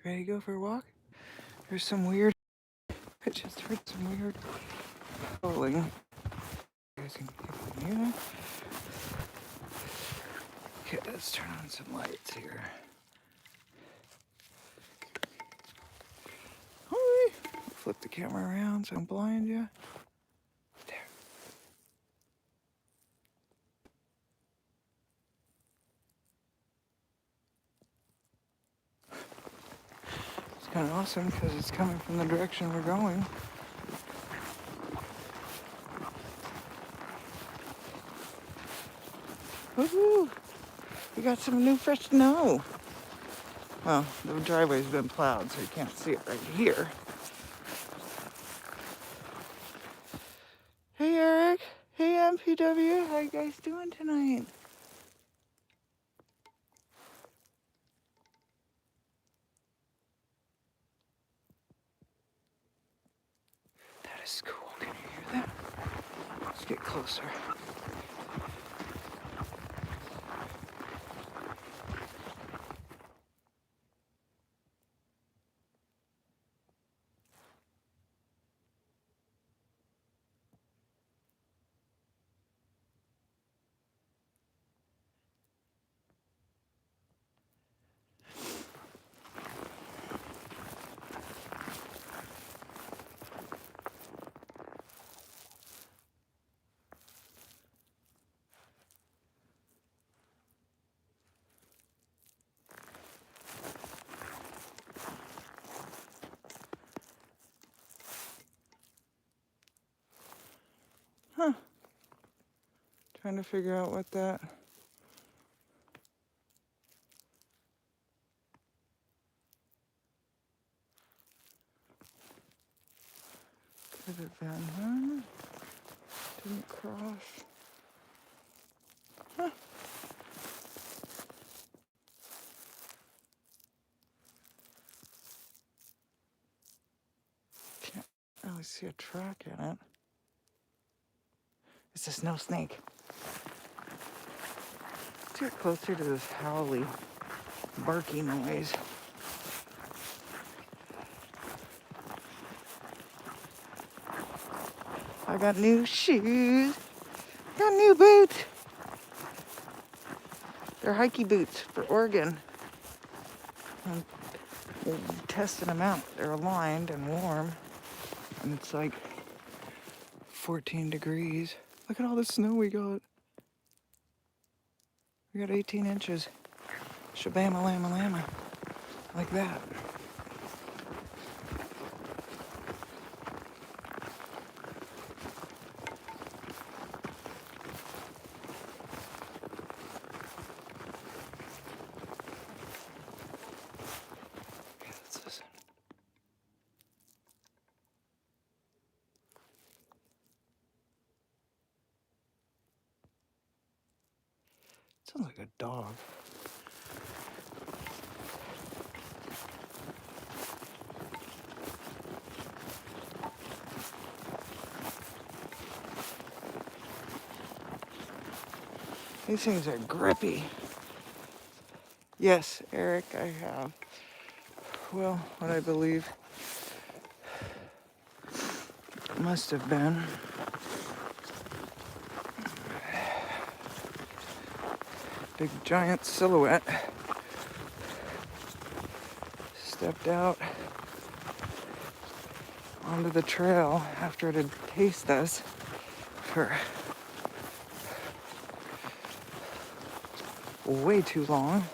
Ready to go for a walk? There's some weird. I just heard some weird howling. You guys can keep it muted. Okay, let's turn on some lights here. Hi. Flip the camera around so I don't blind you. There. It's kind of awesome because it's coming from the direction we're going. Woohoo! We got some new fresh snow. Well, the driveway's been plowed, so you can't see it right here. Hey, Eric. Hey, MPW. How you guys doing tonight? That is cool. Can you hear that? Let's get closer. Huh. Trying to figure out what that... could have been, huh? Didn't cross. Huh. Can't really see a track in it. It's a snow snake. Let's get closer to this howly, barky noise. I got new shoes. Got new boots. They're hikey boots for Oregon. I'm testing them out. They're aligned and warm. And it's like 14 degrees. Look at all the snow we got. We got 18 inches. Shabama lama lama. Like that. Okay, let's listen. Sounds like a dog. These things are grippy. Yes, Eric, I have. Well, what I believe must have been big giant silhouette stepped out onto the trail after it had tasted us for way too long.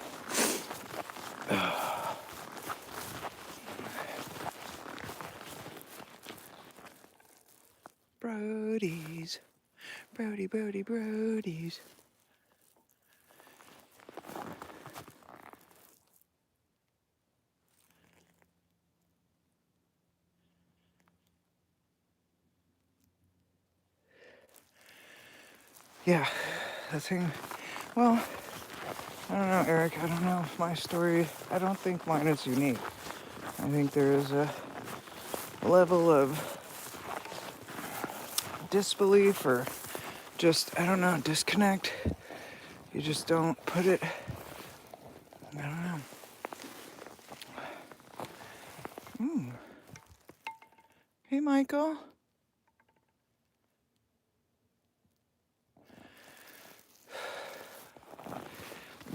Brodies. Brodies. Yeah, that thing, well, I don't know, Eric, I don't know if my story, I don't think mine is unique. I think there is a level of disbelief or just, I don't know, disconnect. You just don't put it, I don't know. Ooh. Hey, Michael.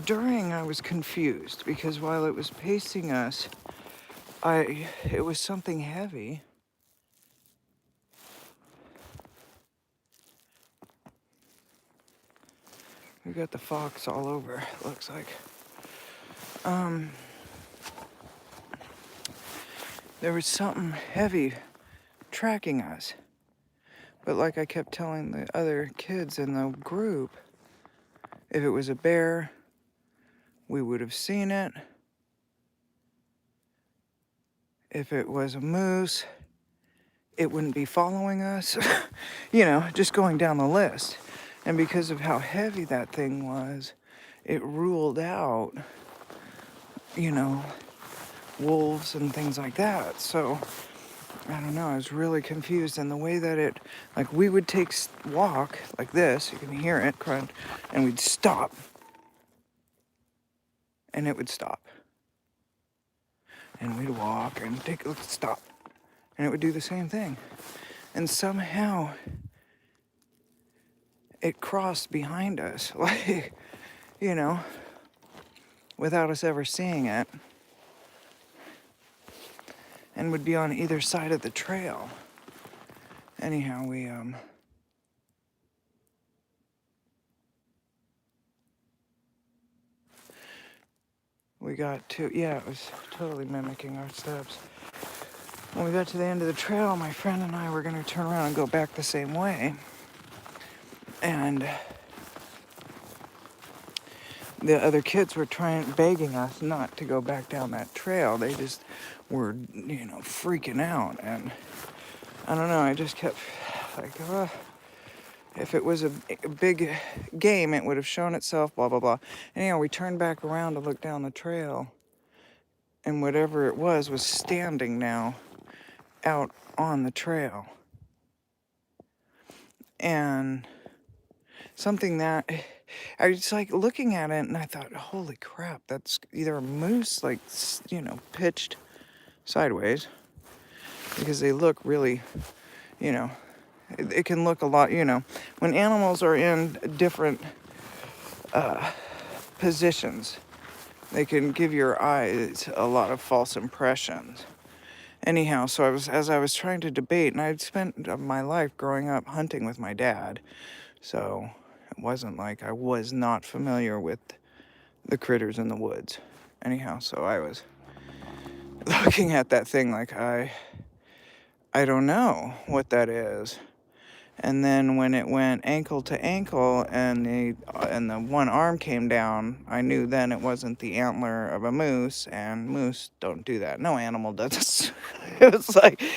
I was confused because while it was pacing us, it was something heavy. We got the fox all over, it looks like. There was something heavy tracking us. But like I kept telling the other kids in the group, if it was a bear, we would have seen it. If it was a moose, it wouldn't be following us. You know, just going down the list. And because of how heavy that thing was, it ruled out, you know, wolves and things like that. So, I don't know, I was really confused. And the way that it, like, we would walk like this, you can hear it, crunch, and we'd stop. And it would stop. And we'd walk and stop. And it would do the same thing. And somehow it crossed behind us, like, you know, without us ever seeing it. And would be on either side of the trail. Anyhow, we got to, yeah, it was totally mimicking our steps. When we got to the end of the trail, my friend and I were going to turn around and go back the same way. And the other kids were begging us not to go back down that trail. They just were, you know, freaking out. And I don't know, I just kept like, if it was a big game, it would have shown itself, blah, blah, blah. Anyhow, we turned back around to look down the trail. And whatever it was standing now out on the trail. And something that I was like looking at it and I thought, holy crap, that's either a moose, like, you know, pitched sideways, because they look really, you know, it can look a lot, you know, when animals are in different positions, they can give your eyes a lot of false impressions. Anyhow, so as I was trying to debate, and I'd spent my life growing up hunting with my dad, so it wasn't like I was not familiar with the critters in the woods. Anyhow, so I was looking at that thing like, I don't know what that is. And then when it went ankle to ankle and the one arm came down, I knew then it wasn't the antler of a moose, and moose don't do that. No animal does. It was like, it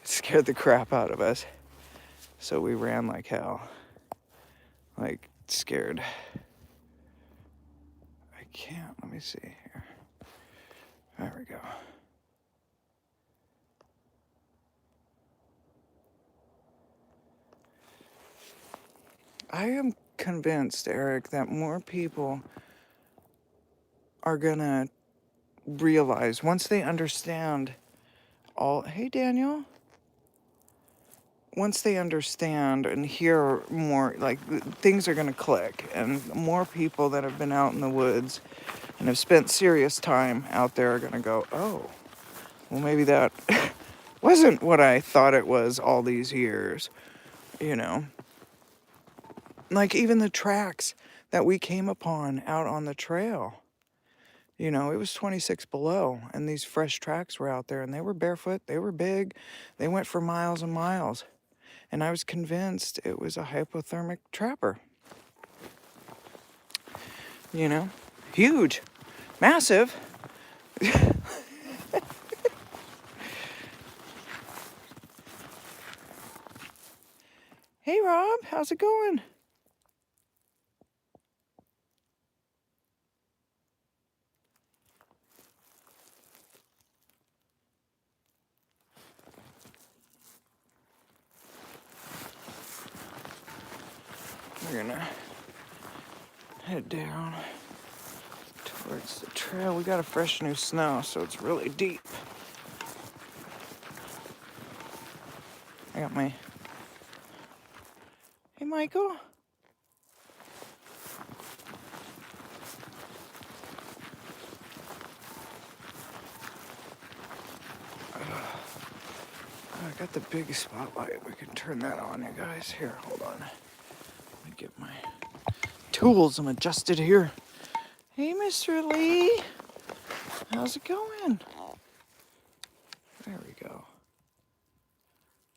scared the crap out of us. So we ran like hell. Like, scared. I can't, let me see here. There we go. I am convinced, Eric, that more people are gonna realize once they understand hey, Daniel. Once they understand and hear more, like, things are gonna click, and more people that have been out in the woods and have spent serious time out there are gonna go, oh, well, maybe that wasn't what I thought it was all these years, you know? Like, even the tracks that we came upon out on the trail, you know, it was 26 below, and these fresh tracks were out there, and they were barefoot, they were big, they went for miles and miles, and I was convinced it was a hypothermic trapper. You know, huge, massive. Hey, Rob, how's it going? We're gonna head down towards the trail. We got a fresh new snow, so it's really deep. I got my... Hey, Michael. I got the big spotlight. We can turn that on, you guys. Here, hold on. Let me get my tools. I'm adjusted here. Hey, Mr. Lee. How's it going? There we go.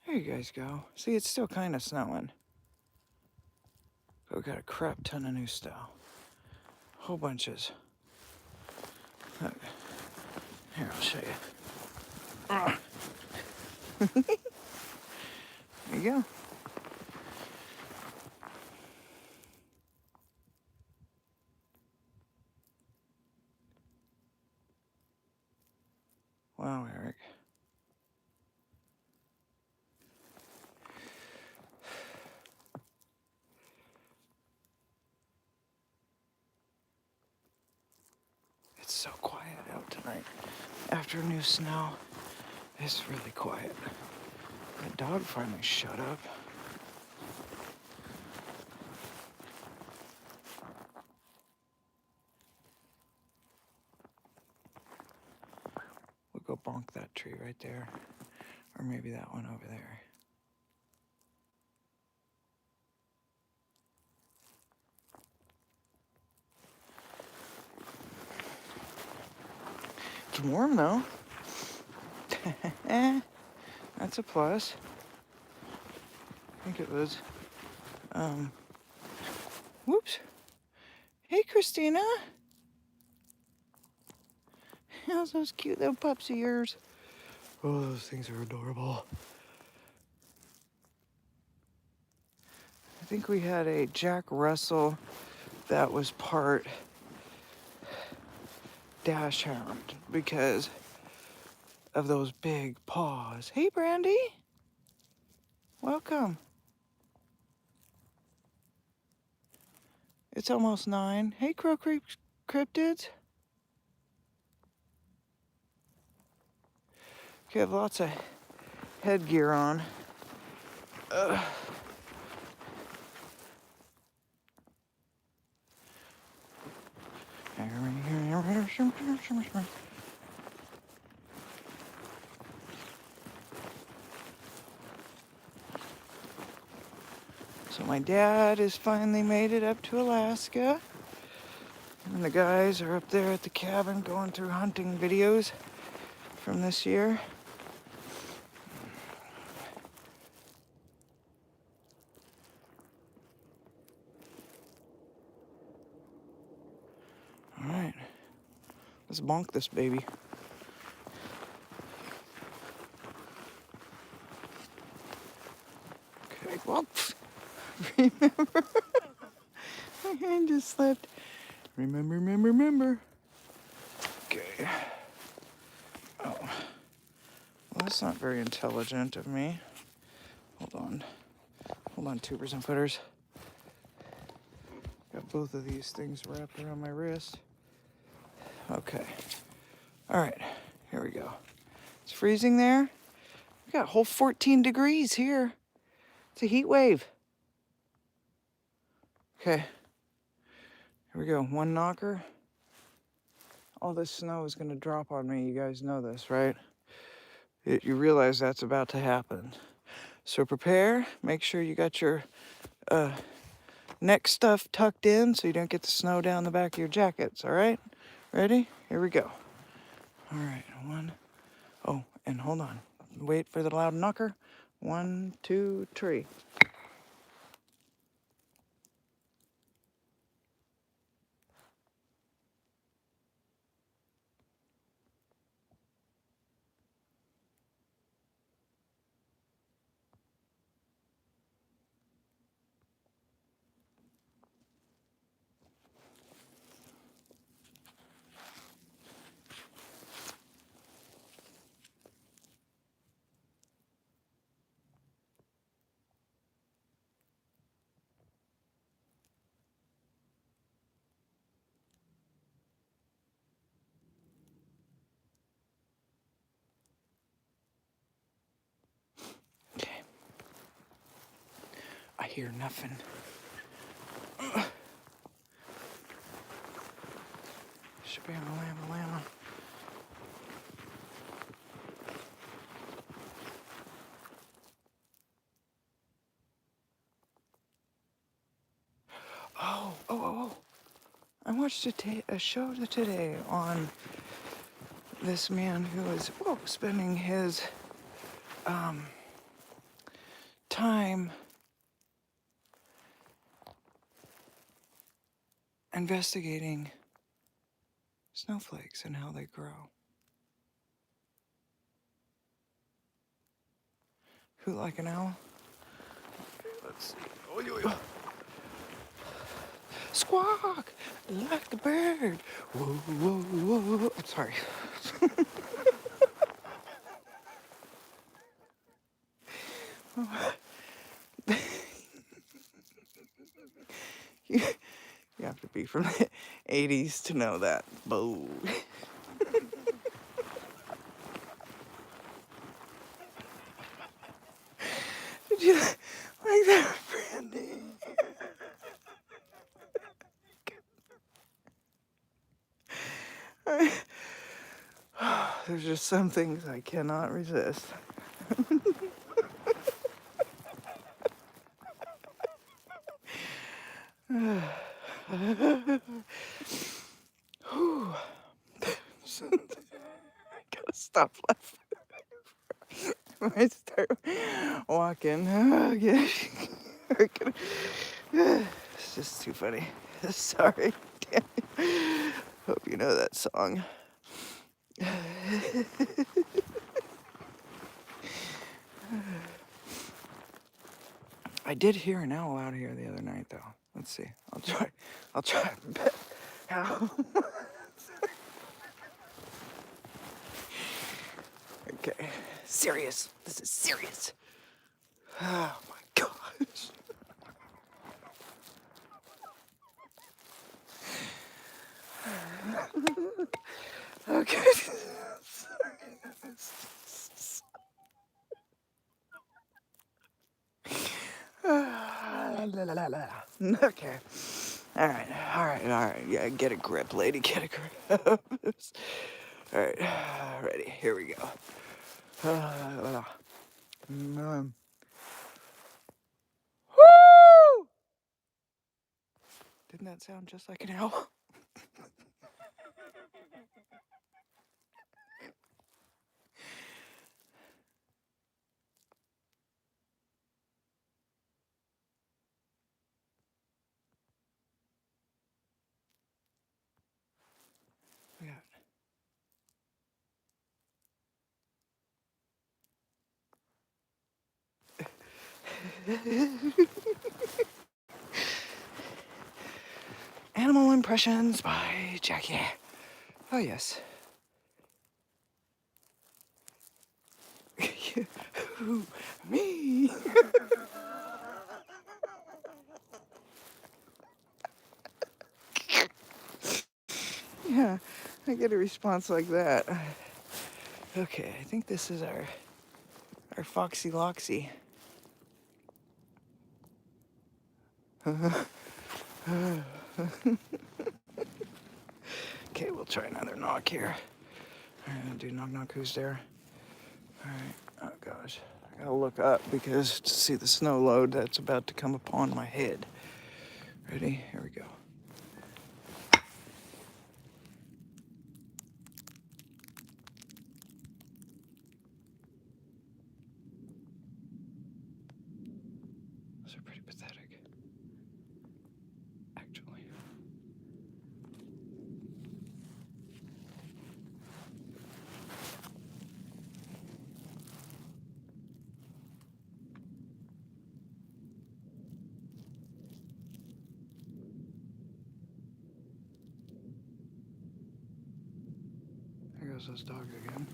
There you guys go. See, it's still kind of snowing. But we got a crap ton of new stuff. Whole bunches. Look. Here, I'll show you. There you go. Wow, Eric. It's so quiet out tonight. After new snow, it's really quiet. The dog finally shut up. We'll go bonk that tree right there. Or maybe that one over there. It's warm though. That's a plus. I think it was. Whoops. Hey, Christina. How's those cute little pups of yours? Oh, those things are adorable. I think we had a Jack Russell that was part dachshund because of those big paws. Hey, Brandy. Welcome. It's almost 9. Hey, Crow Creek cryptids. You have lots of headgear on. So my dad has finally made it up to Alaska. And the guys are up there at the cabin going through hunting videos from this year. All right, let's bonk this baby. Okay, well, remember, my hand just slipped. Remember. Okay. Oh, well, that's not very intelligent of me. Hold on, tubers and footers. Got both of these things wrapped around my wrist. Okay. All right, here we go. It's freezing there. We got a whole 14 degrees here. It's a heat wave. Okay. Here we go. One knocker. All this snow is going to drop on me. You guys know this, right? You realize that's about to happen. So prepare. Make sure you got your neck stuff tucked in so you don't get the snow down the back of your jackets, all right? Ready? Here we go. All right, 1. Oh, and hold on. Wait for the loud knocker. 1, 2, 3. hear nothing. Should be on the llama. Oh. I watched a show today on this man who was spending his time investigating snowflakes and how they grow. Who like an owl? Let's see. Oh. Squawk like a bird. Whoa. Sorry. You have to be from the 80s to know that. Boo. Did you like that, Brandy? There's just some things I cannot resist. I gotta stop laughing. When I start walking, it's just too funny. Sorry. Hope you know that song. I did hear an owl out here the other night, though. Let's see. I'll try. Ow. Okay. Serious. This is serious. Oh my gosh. Okay. Okay. All right. Yeah, get a grip, lady. Get a grip. All right. Ready. Here we go. Woo! Didn't that sound just like an owl? Yeah. Animal Impressions by Jackie. Oh, yes. Me. Yeah, I get a response like that. Okay, I think this is our Foxy Loxy. Okay, we'll try another knock here. All right, do knock, who's there? All right, oh gosh. I gotta look up because to see the snow load that's about to come upon my head. Ready? Here we go. Those are pretty pathetic, actually. There goes those dogs again.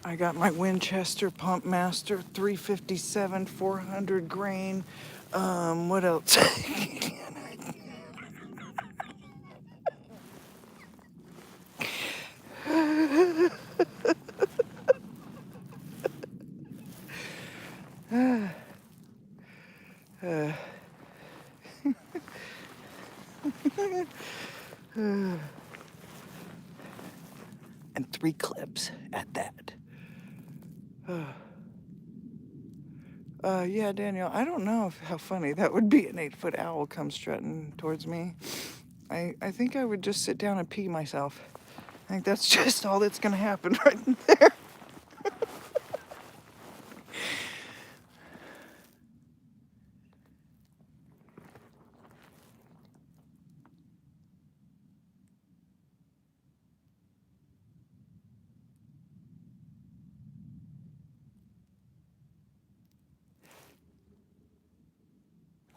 I got my Winchester Pump Master 357 400 grain. What else? And 3 clips at that. Yeah, Daniel, I don't know how funny that would be, an 8-foot owl come strutting towards me. I think I would just sit down and pee myself. I think that's just all that's gonna happen right there.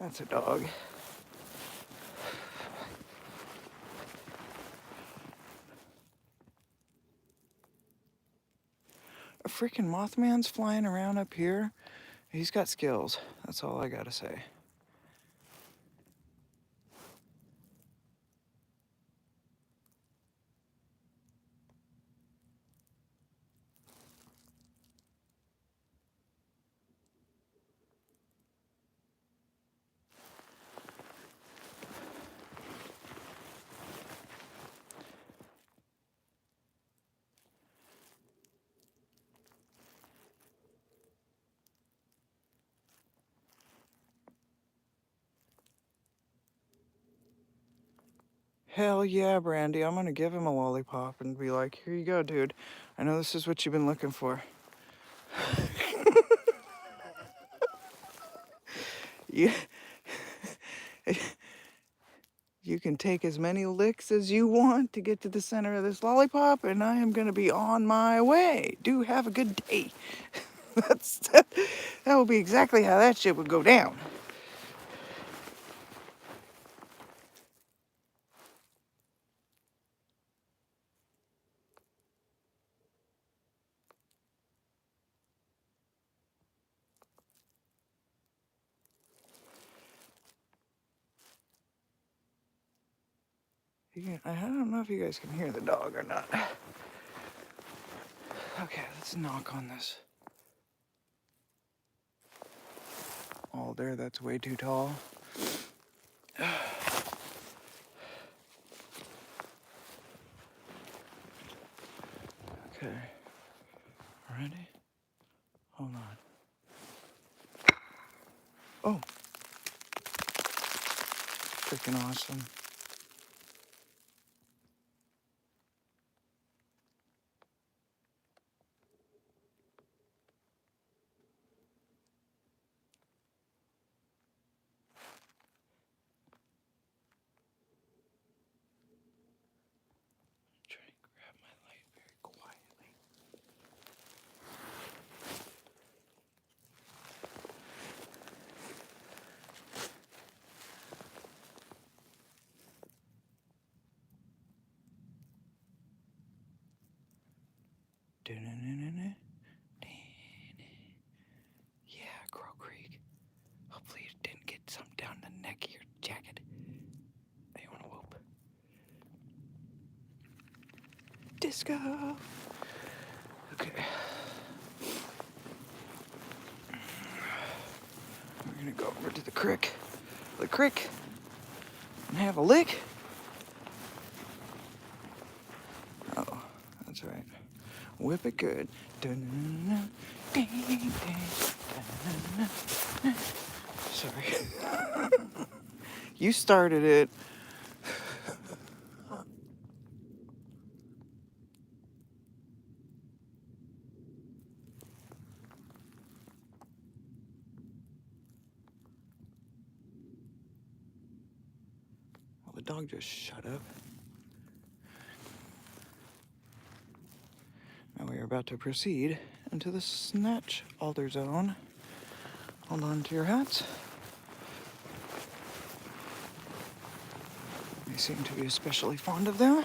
That's a dog. A freaking Mothman's flying around up here. He's got skills. That's all I gotta say. Hell yeah, Brandy. I'm gonna give him a lollipop and be like, here you go, dude. I know this is what you've been looking for. You, you can take as many licks as you want to get to the center of this lollipop, and I am gonna be on my way. Do have a good day. That will be exactly how that shit would go down. I don't know if you guys can hear the dog or not. Okay, let's knock on this alder. That's way too tall. Okay. Ready? Hold on. Oh. Freaking awesome. Try and grab my light very quietly. Yeah, Crow Creek. Hopefully you didn't get something down the neck of your jacket. You wanna whoop? Disco! Okay. We're gonna go over to the creek. And have a lick. Oh, that's right. Whip it good. Sorry. You started it. Well, the dog just shut up. Now we are about to proceed into the snatch alder zone. Hold on to your hats. They seem to be especially fond of them.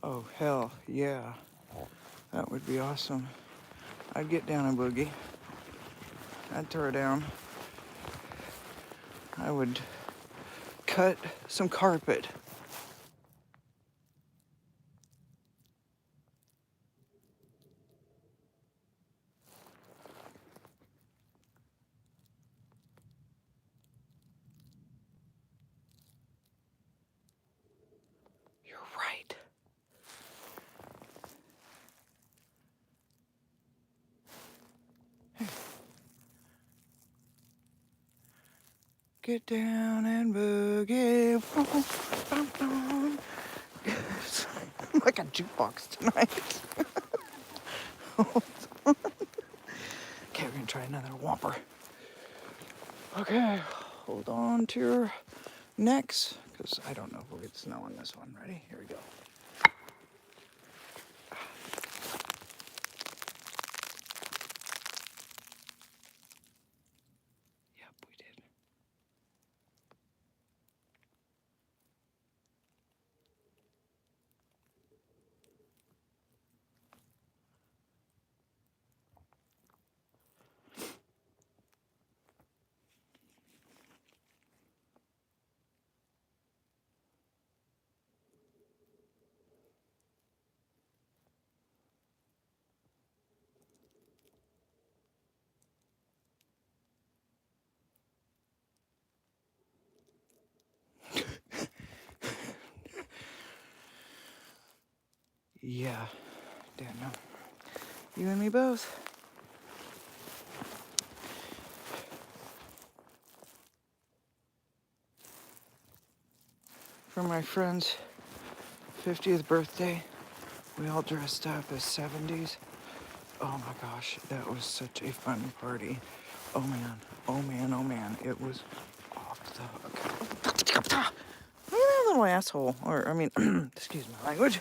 Oh, hell yeah. That would be awesome. I'd get down a boogie. I'd throw down. I would cut some carpet. Get down and boogie. It's like a jukebox tonight. Okay, we're gonna try another Whopper. Okay, hold on to your necks, because I don't know if we'll get snow on this one. Ready? Here we go. Yep, we did. Yeah, Daniel. You and me both. For my friend's 50th birthday, we all dressed up as 70s. Oh my gosh, that was such a fun party. Oh man, oh man, oh man. It was off the hook. Look at that little asshole. Or, I mean, excuse my language.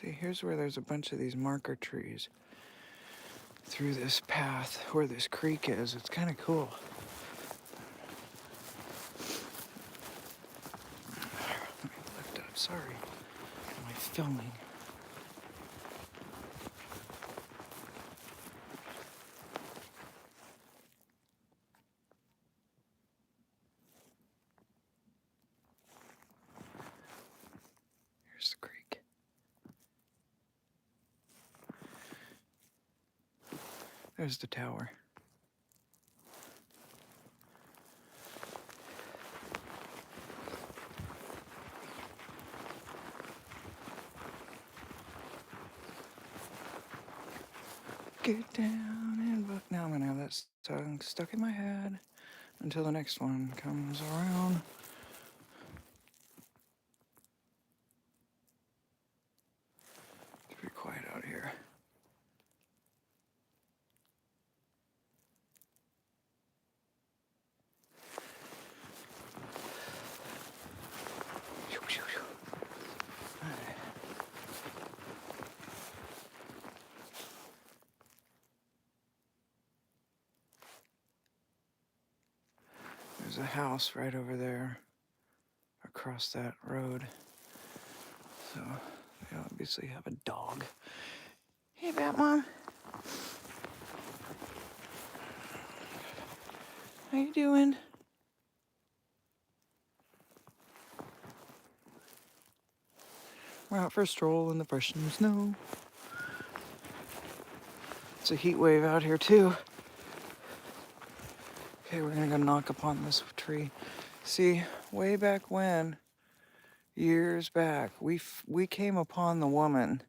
See, here's where there's a bunch of these marker trees through this path where this creek is. It's kind of cool. Let me lift up, sorry. Am I filming? Here's the creek. There's the tower. Get down and look. Now I'm gonna have that song stuck in my head until the next one comes around. It's pretty quiet out here. There's a house right over there across that road. So they obviously have a dog. Hey, Batmom. How you doing? We're out for a stroll in the fresh snow. It's a heat wave out here too. Okay, we're gonna go knock upon this tree. See, way back when, years back, we came upon the woman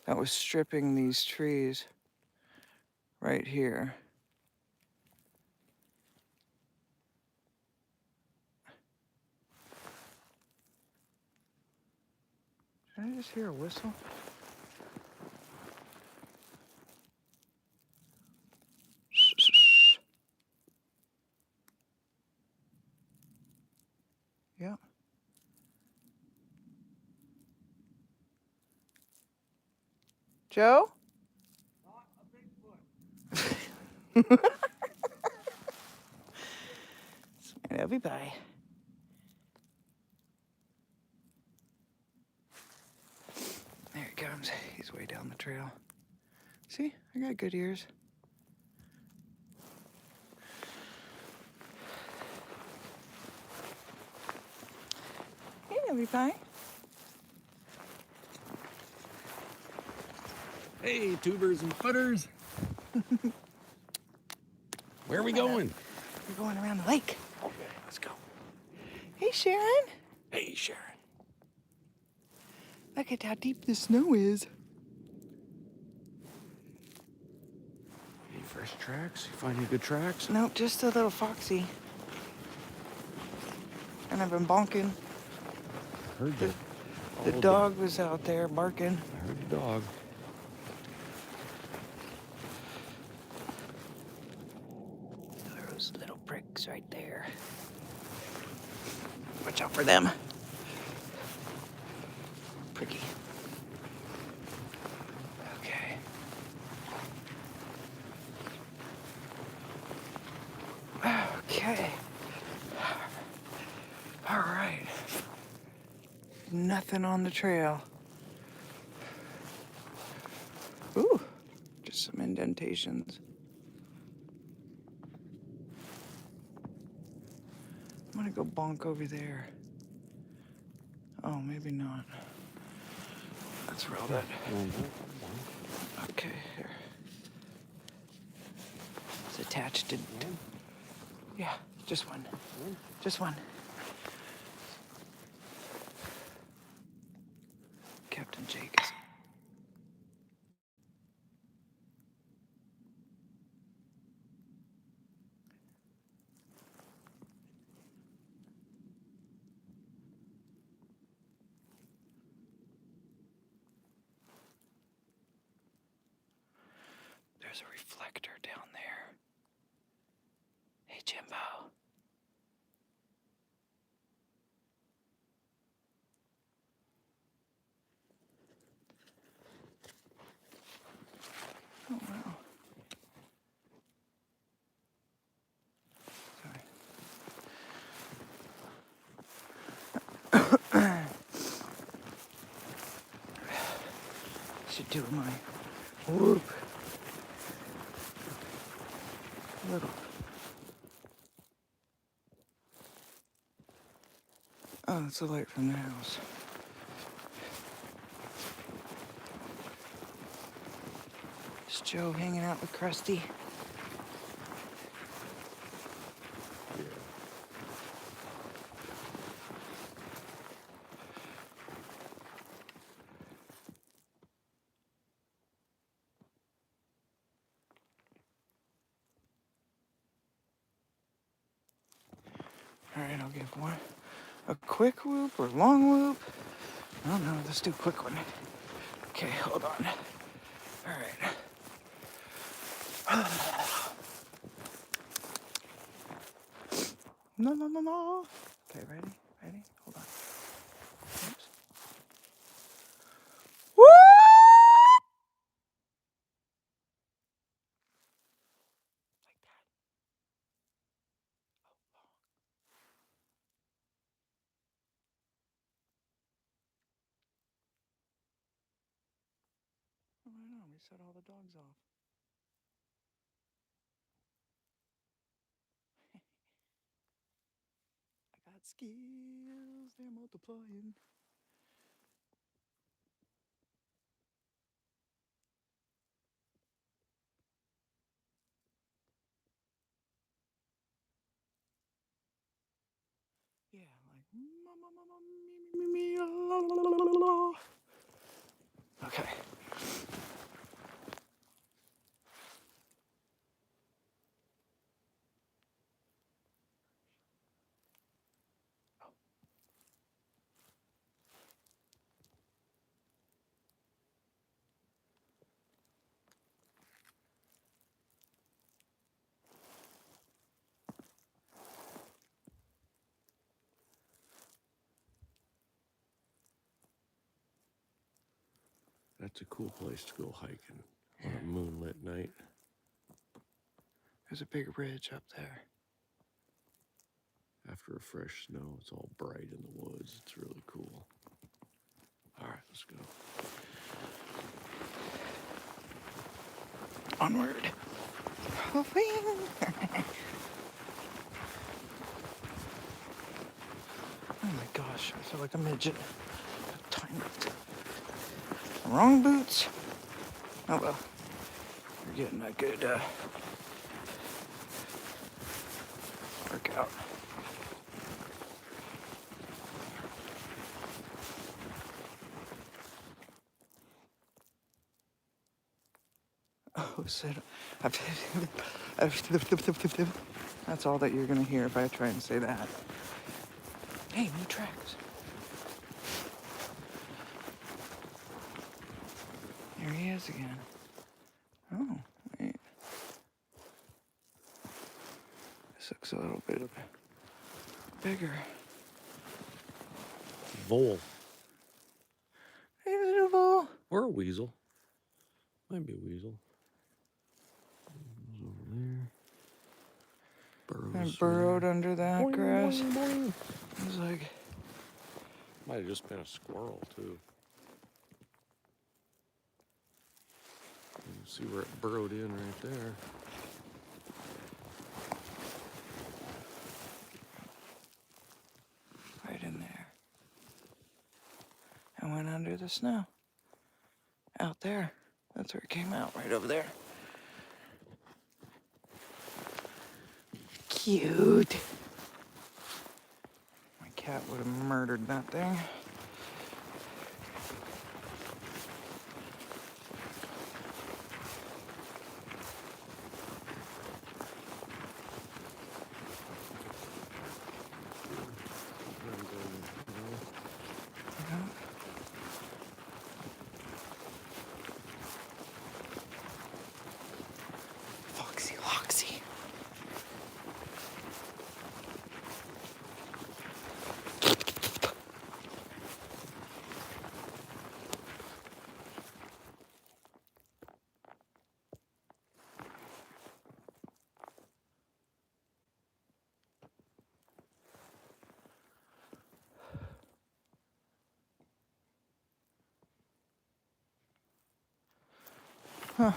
that was stripping these trees right here. Did I just hear a whistle? Yep. Joe? Love you, bye. There he comes. He's way down the trail. See, I got good ears. Hey, Nubby Pie. Hey, tubers and footers. Where are we going? We're going around the lake. Okay, let's go. Hey, Sharon. Hey, Sharon. Look at how deep the snow is. Any fresh tracks? You find any good tracks? Nope, just a little foxy. And I've been bonking. Heard The, that. the dog was out there barking. I heard the dog. Those little pricks right there. Watch out for them. Pricky. Okay. Okay. All right. Nothing on the trail. Ooh, just some indentations. I'm gonna go bonk over there. Oh, maybe not. Let's roll that. Okay, here. It's attached to. Yeah, just one. Just one. Captain Jake is. There's a reflector down there. Hey, Jimbo. Oh, wow. Sorry. Should do my whoop. Little. Oh, it's a light from the house. It's Joe hanging out with Krusty. All right, I'll give one. A quick whoop or long whoop? I don't know. Let's do a quick one. Okay, hold on. All right. No, no, no, no. Okay, ready? Ready? Hold on. Oops. Woo! Like that. Oh, I know. We set all the dogs off. I got skills. They're multiplying. Yeah, like ma ma ma ma me me me la la la la la la. Okay. That's a cool place to go hiking on a moonlit night. There's a big ridge up there. After a fresh snow, it's all bright in the woods. It's really cool. All right, let's go. Onward. Oh my gosh, I feel like a midget. Tiny. Wrong boots. Oh well. We're getting a good check out. Oh, so that's all that you're gonna hear if I try and say that. Hey, new tracks. There he is again. Oh, wait. This looks a little bit bigger. Vole. Hey, little Vole. Or a weasel. Might be a weasel. Over there. I Burrows burrowed under that Boing, grass. boing, boing. It was like, Might have just been a squirrel, too. You can see where it burrowed in right there. right in there. And went under the snow. Out there. That's where it came out, right over there. Cute. My cat would have murdered that thing. Foxy Loxy. Huh.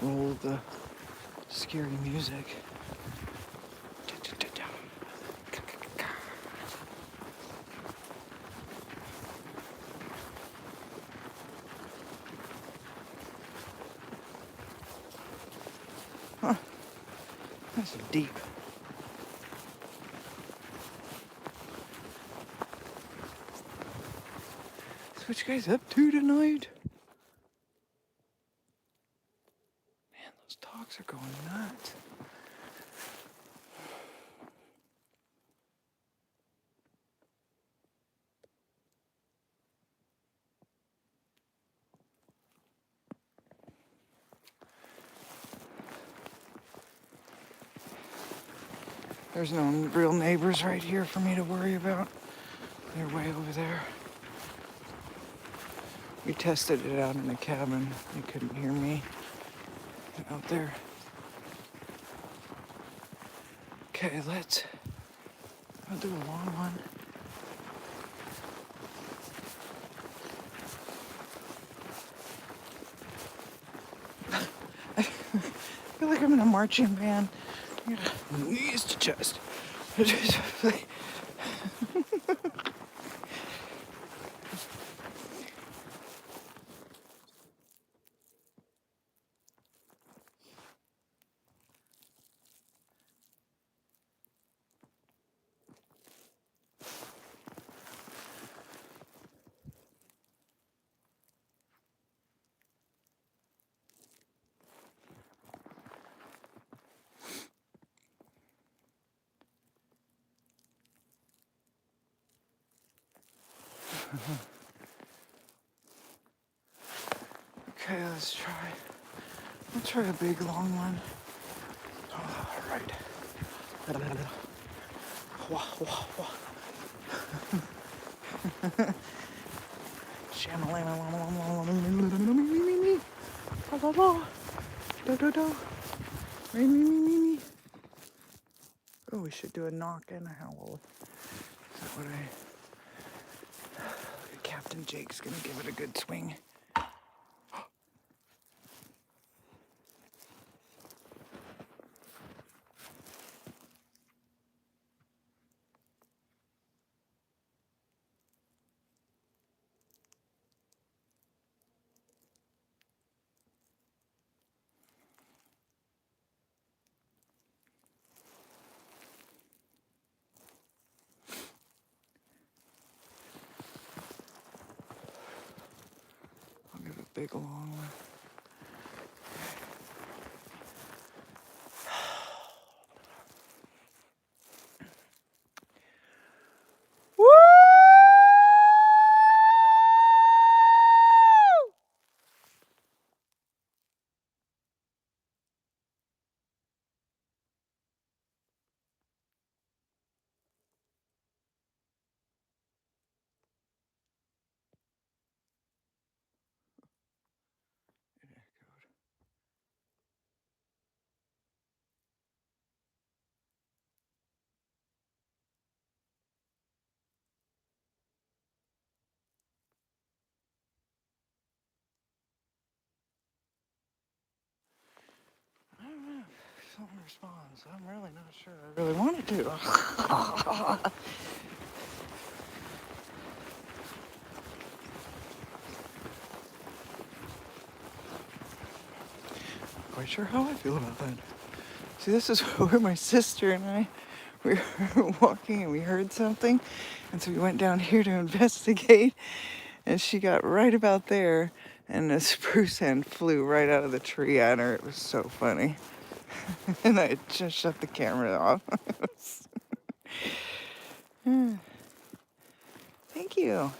Roll the scary music. Huh. That's deep. So what you guys up to tonight? Man, those dogs are going nuts. There's no real neighbors right here for me to worry about. They're way over there. We tested it out in the cabin. They couldn't hear me out there. Okay, I'll do a long one. I feel like I'm in a marching band. Knees to chest. Okay, let's try a big long one. All right. Wah, wah, wah. Shamalama. la la. Da da da. Me me me me me. Oh, we should do a knock and a howl. Is that what Captain Jake's gonna give it a good swing. I'll give a big long one. Woo! It echoed. I don't know. If something responds. I'm really not sure. I really wanted to. Quite sure how I feel about that. See, this is where my sister and I we were walking and we heard something, and so we went down here to investigate, and she got right about there, and a spruce hen flew right out of the tree at her. It was so funny. And I had just shut the camera off. Thank you.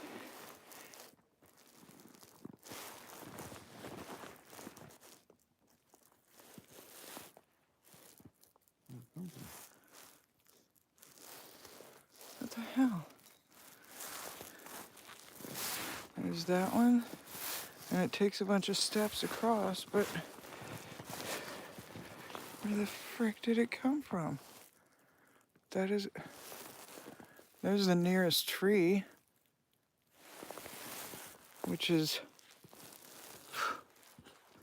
What the hell? There's that one. And it takes a bunch of steps across, but where the frick did it come from? There's the nearest tree, which is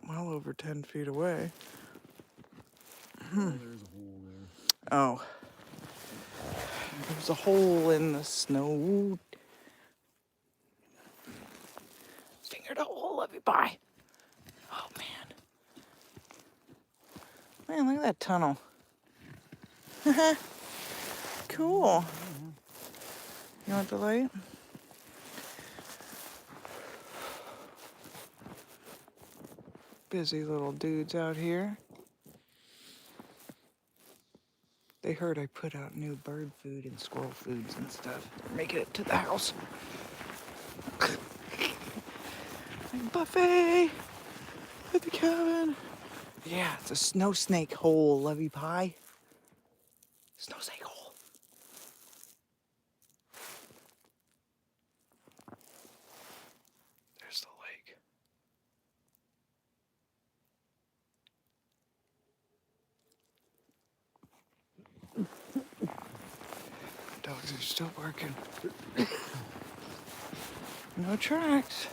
well over 10 feet away. Oh, there's a hole there. Oh. There's a hole in the snow. Fingered a hole, let me by. Oh, man. Man, look at that tunnel. Cool. You want the light? Busy little dudes out here. They heard I put out new bird food and squirrel foods and stuff. They're making it to the house. Buffet at the cabin. Yeah, it's a snow snake hole, Lovey Pie. Snow snake hole. There's the lake. Dogs are still barking. No tracks.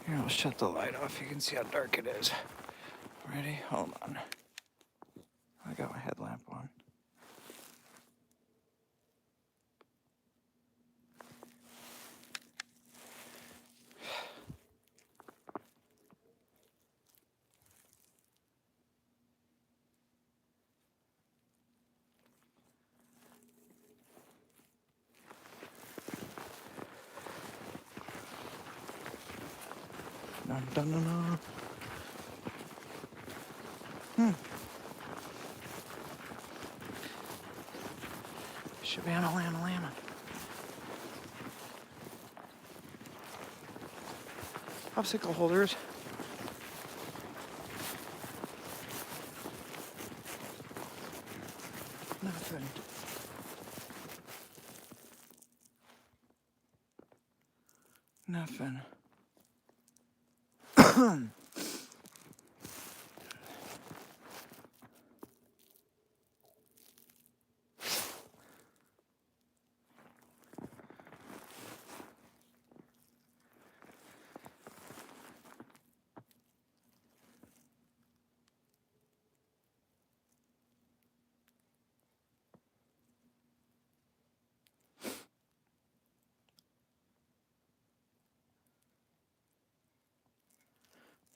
Here, I'll shut the light off. You can see how dark it is. Ready? Hold on. I got my headlamp on. Dun, dun, dun, dun. Shabana Lama Lama. Popsicle holders. Nothing.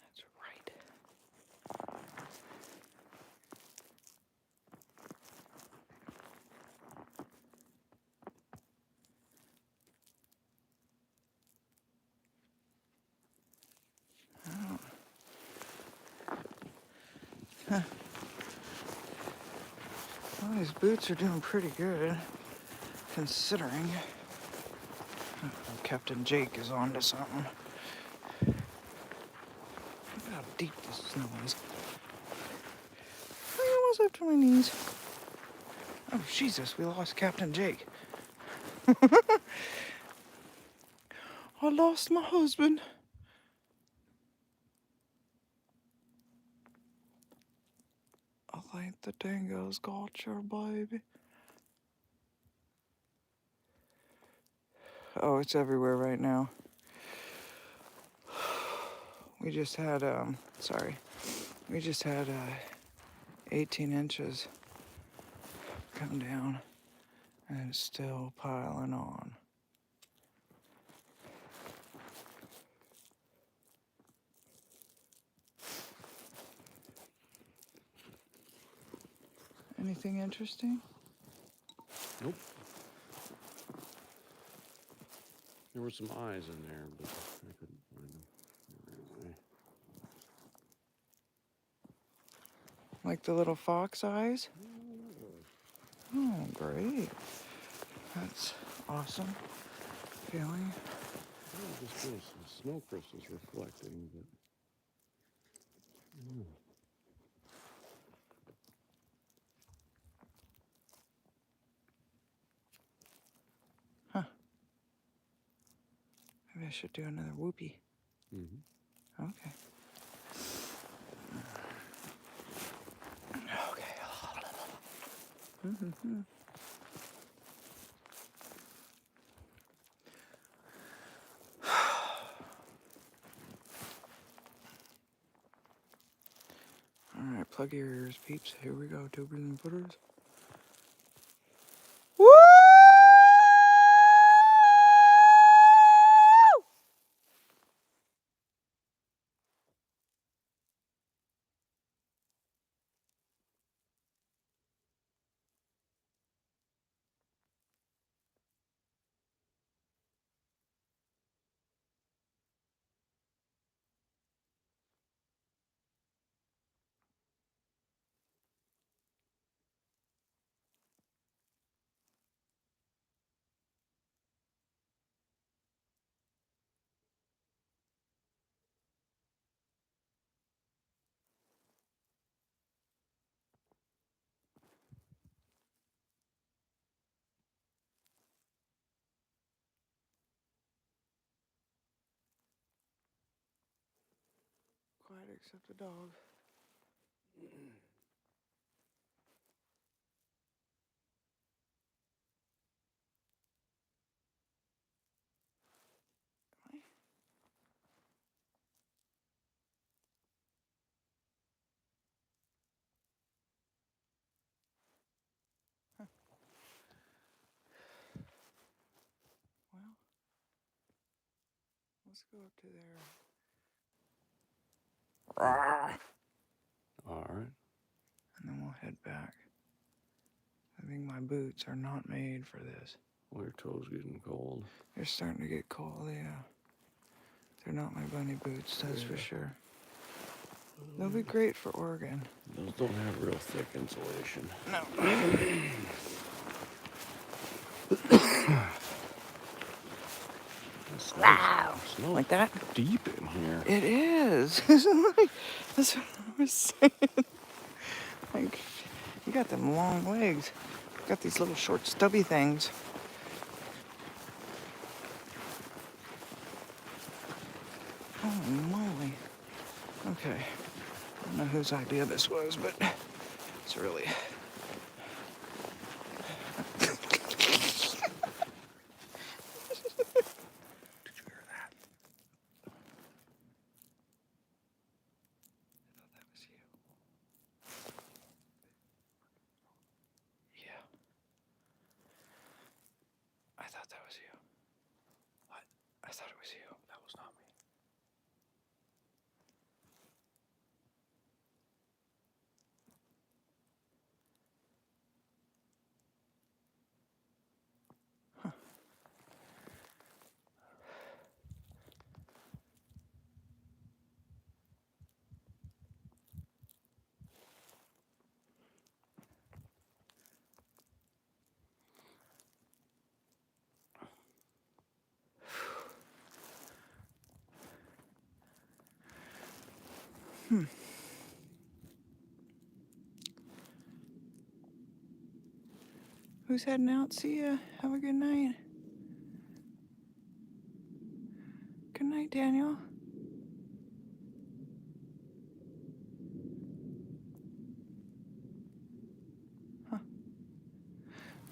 That's right. Huh. Well, these boots are doing pretty good, considering. Captain Jake is on to something. Look at how deep this snow is. I'm almost up to my knees. Oh, Jesus, we lost Captain Jake. I lost my husband. I think the dingoes got your baby. Oh, it's everywhere right now. We just had, we just had 18 inches come down, and it's still piling on. Anything interesting? Nope. There were some eyes in there, but I couldn't find them. They ran away. Like the little fox eyes? Oh, great. That's awesome feeling. Yeah, just some snow crystals reflecting, but. Huh. Maybe I should do another whoopee. Mm-hmm. Okay. Okay. Mm-hmm. All right, plug your ears, peeps. Here we go, tubers and footers. Woo! Quiet except the dog. Well, let's go up to there. All right. And then we'll head back. I think my boots are not made for this. Well, your toes getting cold. They're starting to get cold, yeah. They're not my bunny boots, that's for sure. They'll be great for Oregon. Those don't have real thick insulation. No. Wow. Snow's Like that? deep in here. It is. That's what I was saying. Like, you got them long legs. You got these little short stubby things. Holy moly. Okay. I don't know whose idea this was, but it's really... Did you hear that? That was you. Yeah. I thought that was you. What? I thought it was you. That was not me. Who's heading out? See ya. Have a good night. Good night, Daniel. Huh.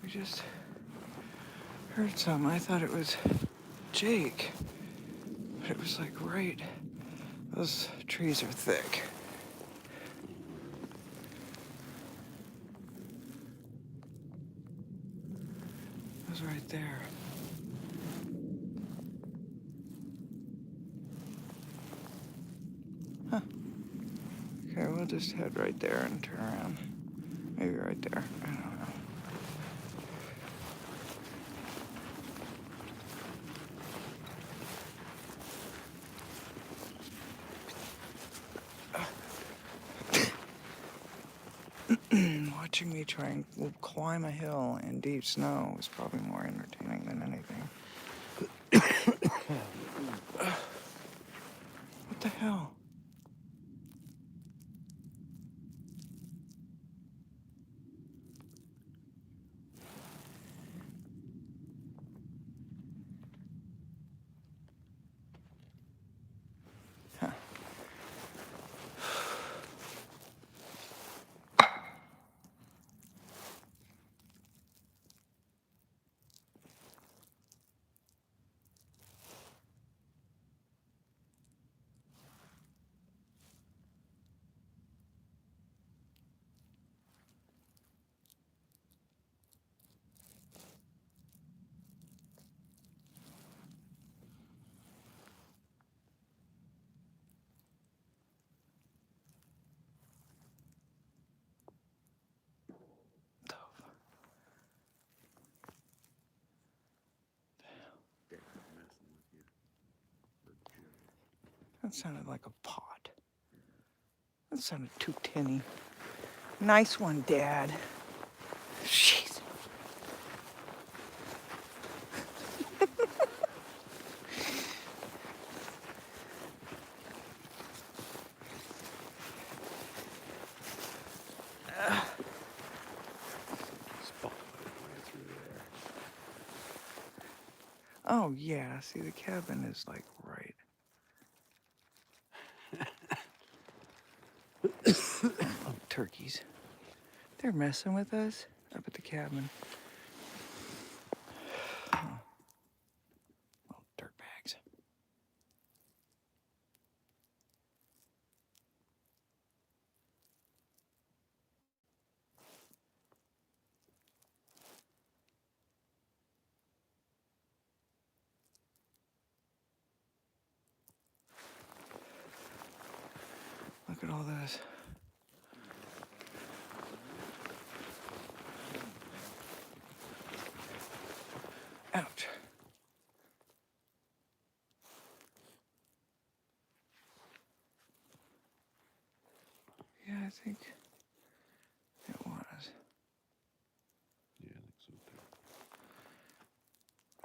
We just heard something. I thought it was Jake. But it was like right. Those trees are thick. It was right there. Huh. Okay, we'll just head right there and turn around. Maybe right there. I don't know. Watching me try and climb a hill in deep snow was probably more entertaining than anything. What the hell? Huh. Dick messing with you. Or Jill. That sounded like a pot. That sounded too tinny. Nice one, Dad. Jeez. Spotlight right through there. Oh, yeah. See, the cabin is like right. Oh, turkeys. They're messing with us up at the cabin. Oh. Little dirtbags. Look at all this. Ouch. Yeah, I think it was. Yeah, I think so too.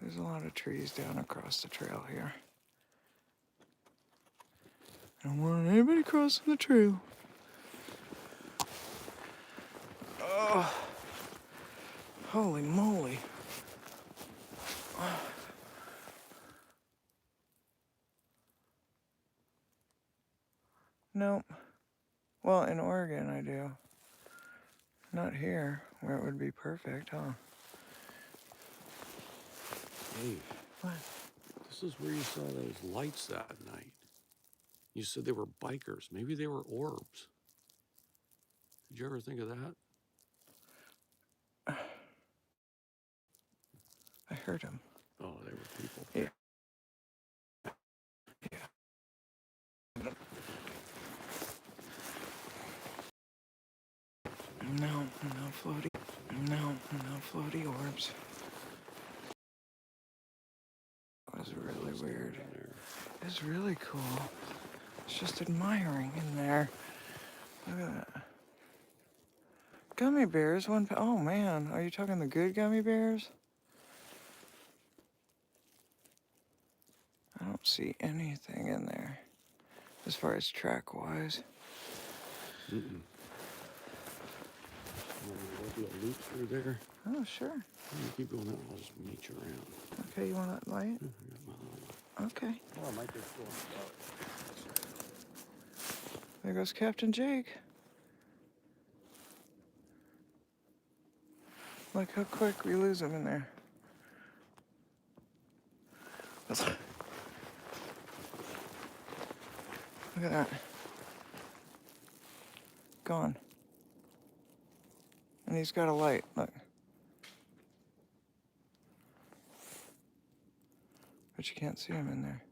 There's a lot of trees down across the trail here. I don't want anybody crossing the trail. Oh, holy moly. Nope. Well, in Oregon I do. Not here, where it would be perfect, huh? Hey, What? this is where you saw those lights that night. You said they were bikers. Maybe they were orbs. Did you ever think of that? I heard him. Oh, they were people. Yeah. No floaty. No floaty orbs. That was really weird. It's really cool. It's just admiring in there. Look at that. Gummy bears, oh man, are you talking the good gummy bears? I don't see anything in there as far as track wise. Mm-mm. Want to do a loop through there? Oh, sure. You keep going that way. I'll just meet you around. Okay, you want that light? Yeah, I got my little- Okay. Oh, I might just go. There goes Captain Jake. Look how quick we lose him in there. Look at that. Gone. And he's got a light, look. But you can't see him in there.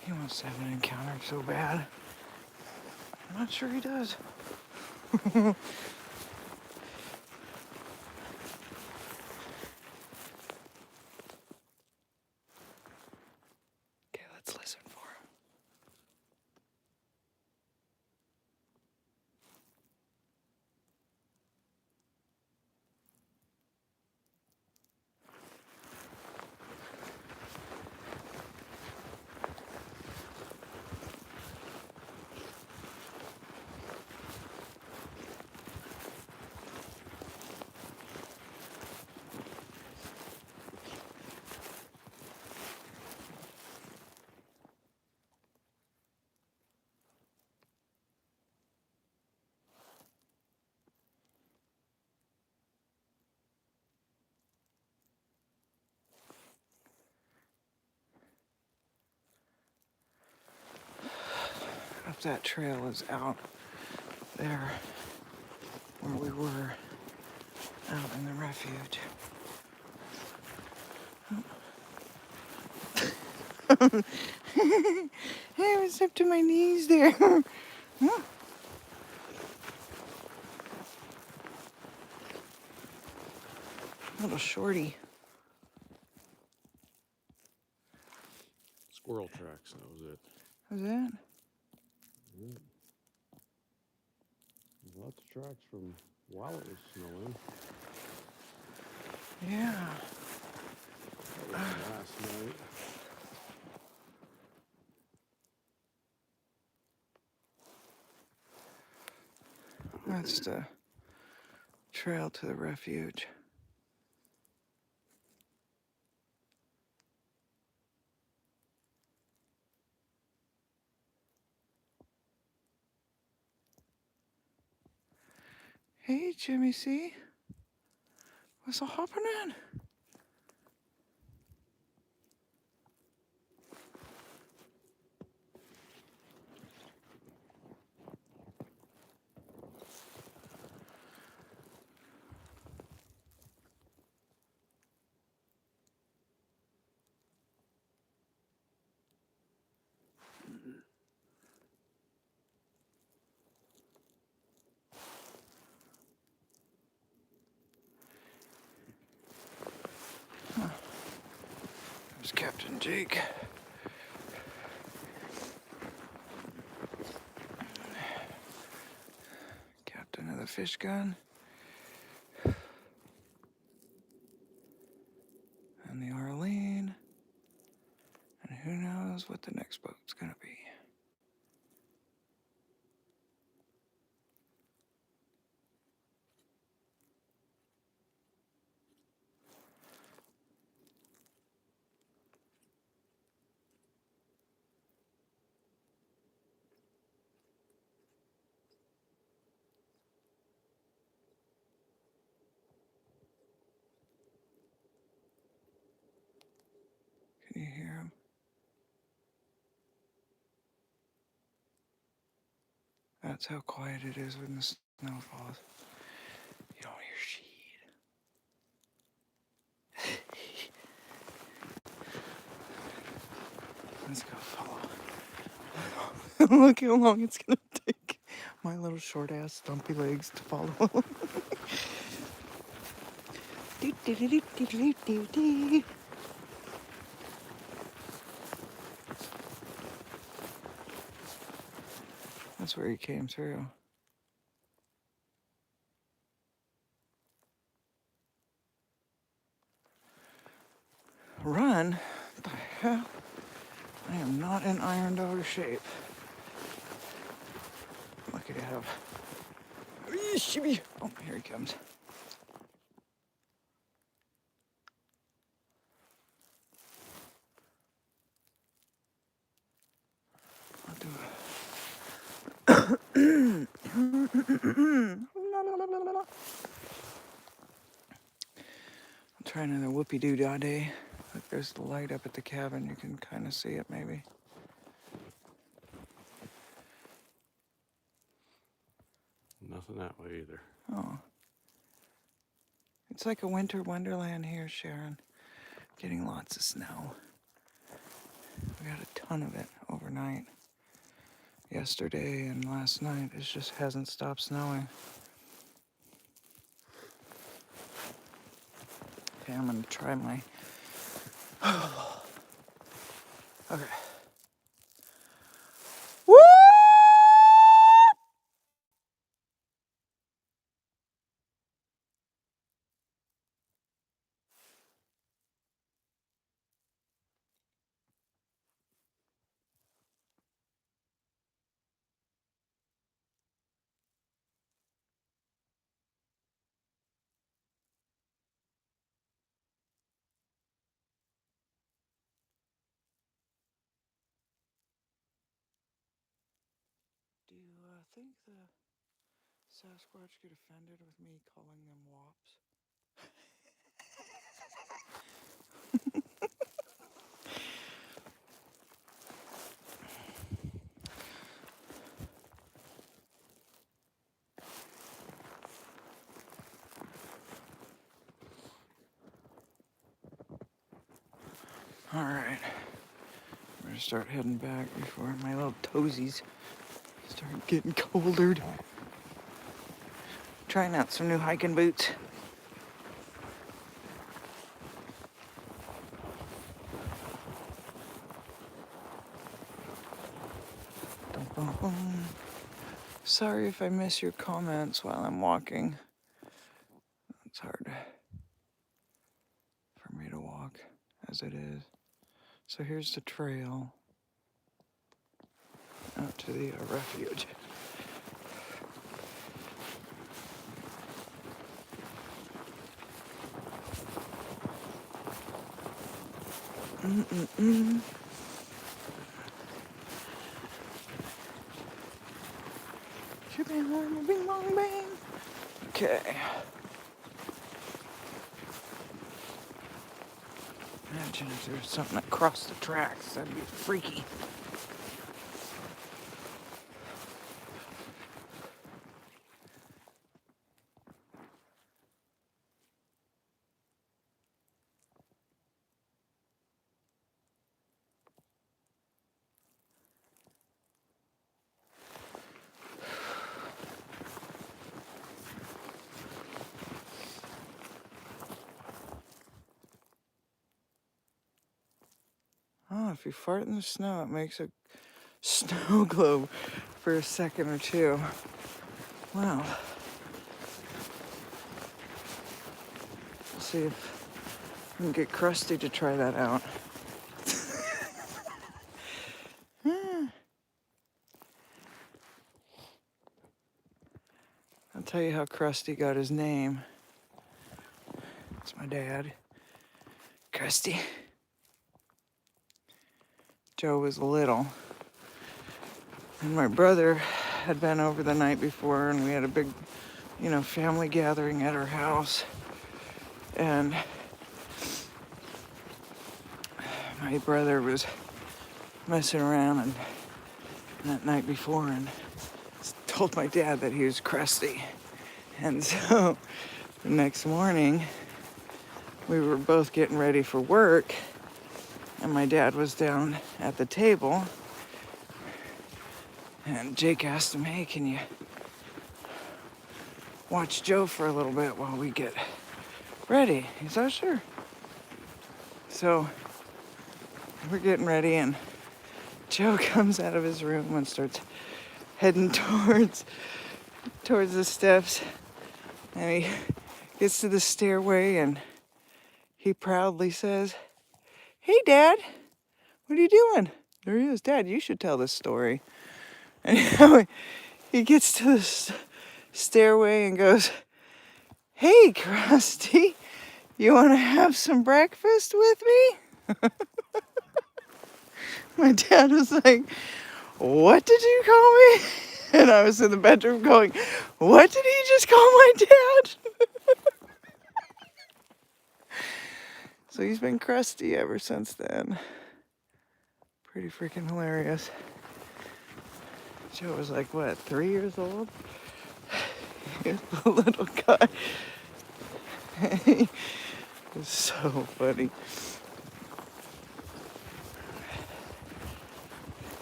He wants to have an encounter so bad. I'm not sure he does. Okay, let's listen for him. Up that trail is out there where we were out in the refuge. I was up to my knees there. Little shorty. Squirrel tracks, that was it. Was it? Yeah. Lots of tracks from while it was snowing. Yeah. That was last night. That's the trail to the refuge. Hey, Jimmy C. What's all happening? There's Captain Jake. Captain of the fish gun. And the Arlene. And who knows what the next boat's gonna be. Can you hear him? That's how quiet it is when the snow falls. You don't hear shit. Let's go follow. Look how long it's gonna take my little short ass stumpy legs to follow. That's where he came through. Run? What the hell? I am not in iron dog shape. Lucky to have. Oh, here he comes. I'll do it. I'll try another whoopie-doo-dah day. Look, there's the light up at the cabin. You can kind of see it, maybe. Nothing that way either. Oh. It's like a winter wonderland here, Sharon. Getting lots of snow. We got a ton of it overnight. Yesterday and last night, it just hasn't stopped snowing. Okay, I'm gonna try my... Okay. Woo! Do you think the Sasquatch get offended with me calling them wops? All right. I'm gonna start heading back before my little toesies start getting coldered. Trying out some new hiking boots. Dum-bum-bum. Sorry if I miss your comments while I'm walking. It's hard for me to walk as it is. So here's the trail out to the refuge. Bing bong bang. Okay. Imagine if there was something across the tracks. That'd be freaky. Oh, if you fart in the snow, it makes a snow globe for a second or two. Wow. We'll see if we can get Krusty to try that out. tell you how Krusty got his name. It's my dad, Krusty. Joe was little, and my brother had been over the night before, and we had a big, family gathering at our house. And my brother was messing around and that night before and told my dad that he was Krusty. And so the next morning, we were both getting ready for work, and my dad was down at the table, and Jake asked him, "Hey, can you watch Joe for a little bit while we get ready?" He said, "Oh, sure." So we're getting ready, and Joe comes out of his room and starts heading towards the steps, and he gets to the stairway, and he proudly says, "Hey, Dad, what are you doing?" There he is. "Dad, you should tell this story." And he gets to the stairway and goes, "Hey, Krusty, you want to have some breakfast with me?" My dad was like, "What did you call me?" And I was in the bedroom going, "What did he just call my dad?" So he's been Krusty ever since then. Pretty freaking hilarious. Joe was like, what, 3 years old? He was a little guy. It was so funny.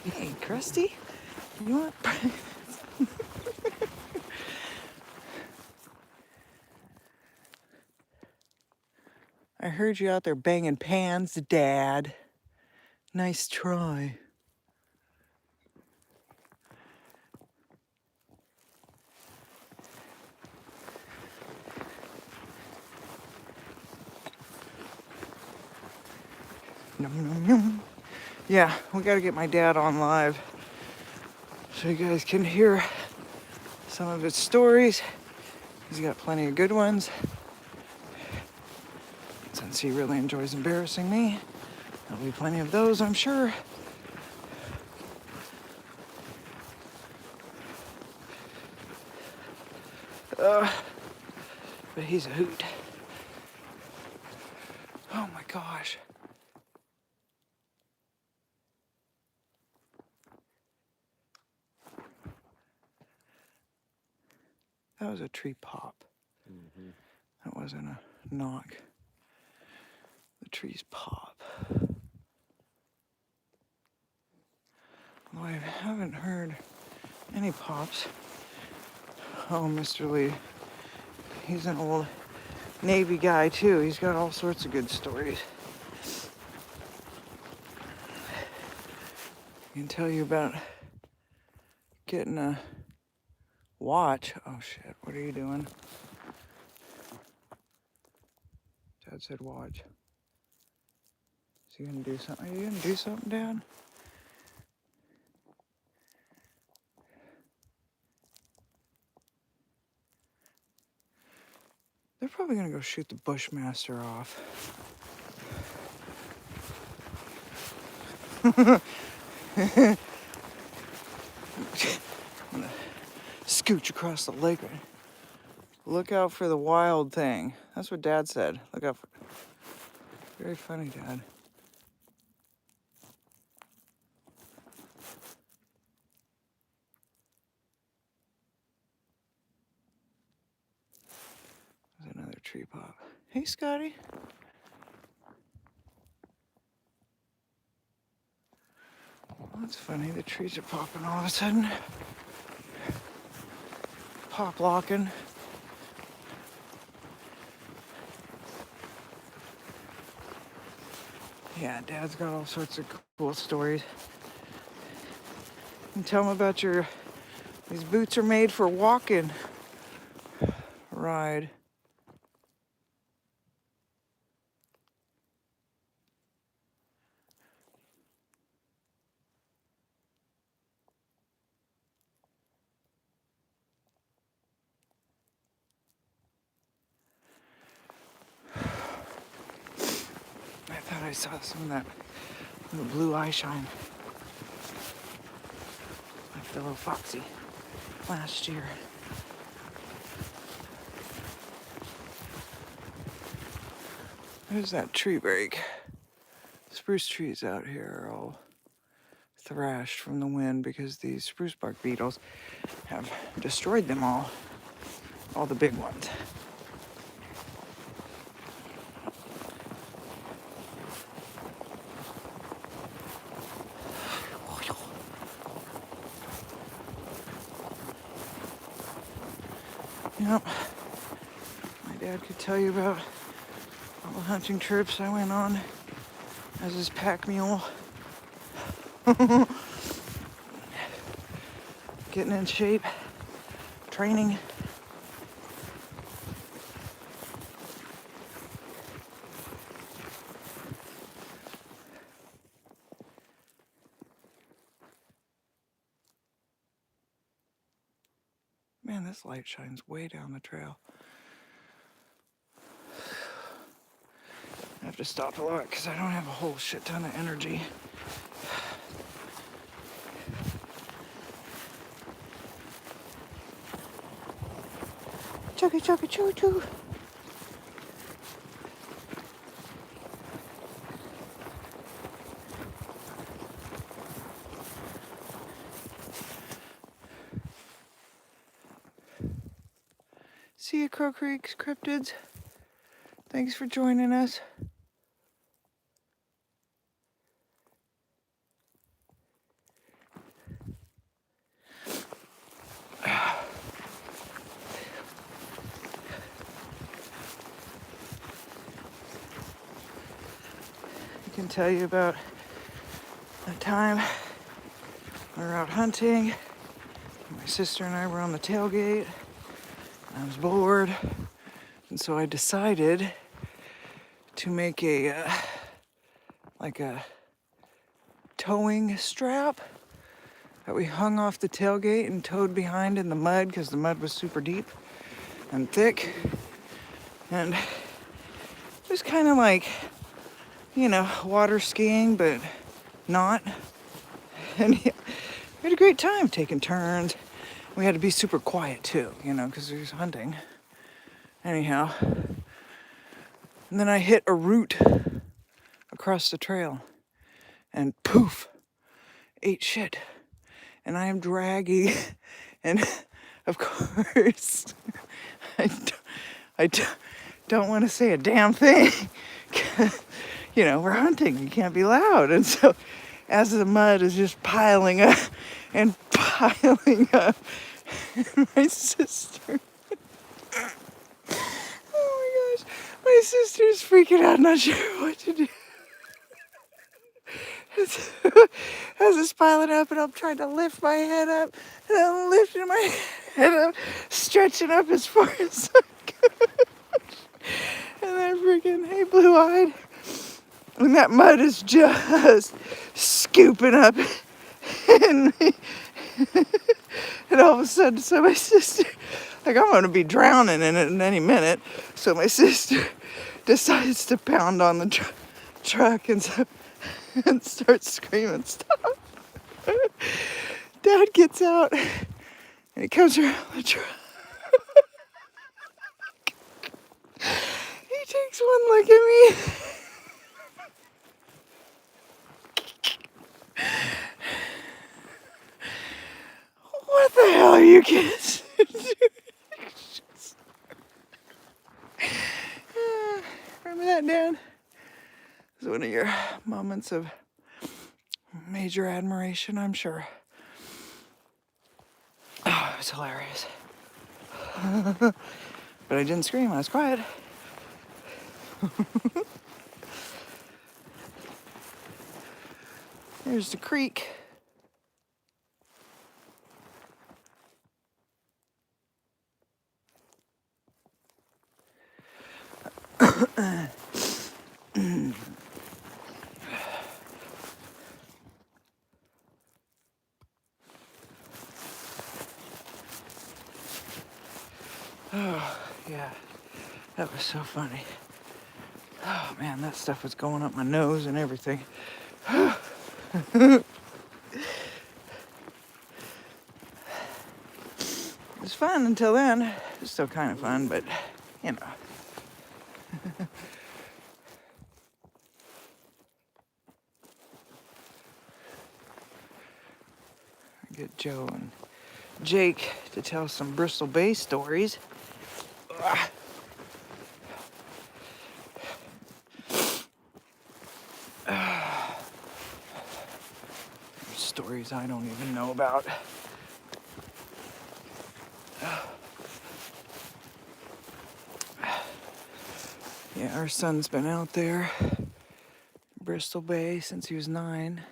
"Hey, Krusty, you want..." "I heard you out there banging pans, Dad. Nice try." Nom, nom, nom. Yeah, we gotta get my dad on live so you guys can hear some of his stories. He's got plenty of good ones. Since he really enjoys embarrassing me, there'll be plenty of those, I'm sure. But he's a hoot. Oh my gosh. That was a tree pop. Mm-hmm. That wasn't a knock. The trees pop. Although I haven't heard any pops. Oh, Mr. Lee. He's an old Navy guy too. He's got all sorts of good stories. He can tell you about getting a watch. Oh shit, what are you doing? Dad said watch. Is he gonna do something? Are you gonna do something, Dad? They're probably gonna go shoot the Bushmaster off. I'm gonna scooch across the lake. Look out for the wild thing. That's what Dad said. Look out for... Very funny, Dad. There's another tree pop. Hey, Scotty. Well, that's funny. The trees are popping all of a sudden. Pop locking. Yeah, Dad's got all sorts of cool stories. And tell him about these boots are made for walking ride. thought I saw some of that blue eye shine. My fellow Foxy last year. There's that tree break. Spruce trees out here are all thrashed from the wind because these spruce bark beetles have destroyed them all the big ones. Yep, my dad could tell you about all the hunting trips I went on as his pack mule. Getting in shape, training. Man, this light shines way down the trail. I have to stop a lot because I don't have a whole shit ton of energy. Chugga chugga choo choo. See you, Crow Creek cryptids. Thanks for joining us. I can tell you about the time we were out hunting. My sister and I were on the tailgate. I was bored, and so I decided to make a towing strap that we hung off the tailgate and towed behind in the mud because the mud was super deep and thick. And it was kind of like, water skiing, but not. And we had a great time taking turns. We had to be super quiet too, because we was hunting. Anyhow, and then I hit a root across the trail and poof, ate shit. And I am dragging, and of course, I don't want to say a damn thing. We're hunting, you can't be loud. And so as the mud is just piling up and piling up, my sister, oh my gosh, my sister's freaking out, not sure what to do. As it's piling up, and I'm trying to lift my head up, and I'm lifting my head up, stretching up as far as I could. And then freaking, hey, blue-eyed. And that mud is just scooping up in me. And all of a sudden, so my sister, I'm going to be drowning in it in any minute. So my sister decides to pound on the truck and starts screaming, stop. Dad gets out and he comes around the truck. He takes one look at me. What the hell are you kids doing? Remember that, Dad? It was one of your moments of major admiration, I'm sure. Oh, it was hilarious. But I didn't scream, I was quiet. There's the creek. Oh, yeah, that was so funny. Oh man, that stuff was going up my nose and everything. It was fun until then. It was still kind of fun, but you know. I get Joe and Jake to tell some Bristol Bay stories. Ugh. Stories I don't even know about. Yeah, our son's been out there, Bristol Bay, since he was 9.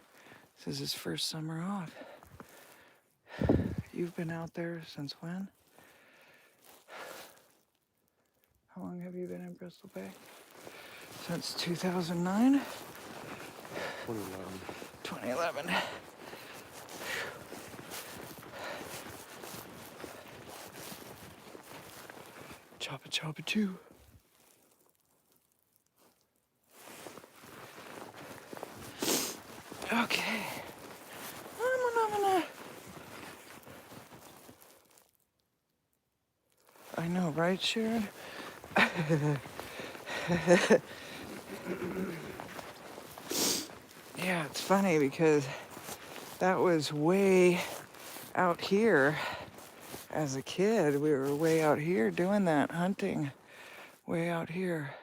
This is his first summer off. You've been out there since when? How long have you been in Bristol Bay? Since 2009? 2011. 2011. Choppa choppa choo. Okay. I know, right, Sharon? Yeah, it's funny because that was way out here. As a kid, we were way out here doing that, hunting way out here.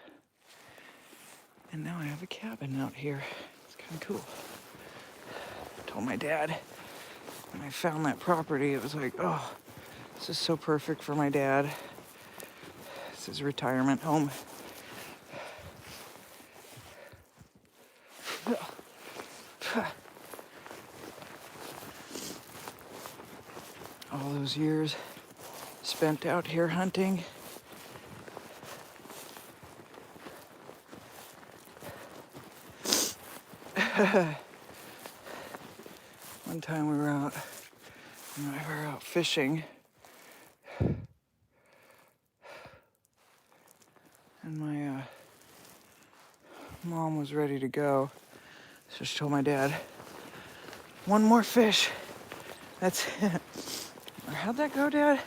And now I have a cabin out here. It's kind of cool. I told my dad when I found that property, it was like, oh, this is so perfect for my dad. This is retirement home. All those years spent out here hunting. One time we were out fishing, and my mom was ready to go. So she told my dad, one more fish. That's it. How'd that go, Dad?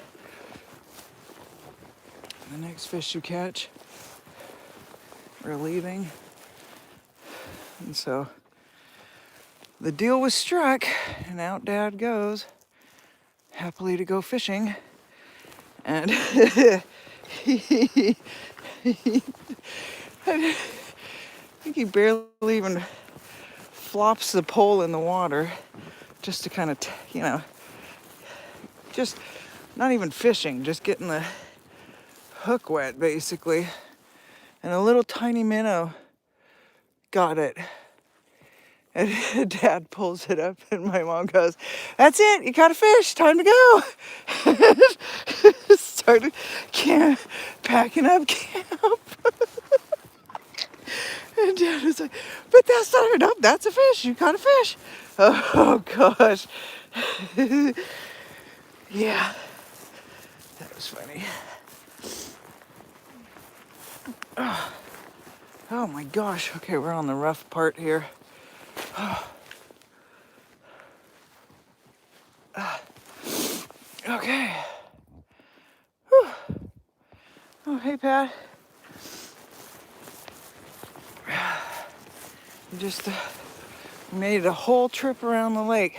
The next fish you catch, we're leaving. And so the deal was struck, and out Dad goes, happily to go fishing. And I think he barely even flops the pole in the water just to kind of, just not even fishing, just getting the hook wet, basically. And a little tiny minnow got it. And Dad pulls it up, and my mom goes, that's it, you caught a fish, time to go. Started packing up camp. And Dad was like, but that's not enough, that's a fish, you caught a fish. Oh gosh. Yeah, that was funny. Oh my gosh, okay, we're on the rough part here. Okay. Whew. Oh, hey, Pat. We just made a whole trip around the lake.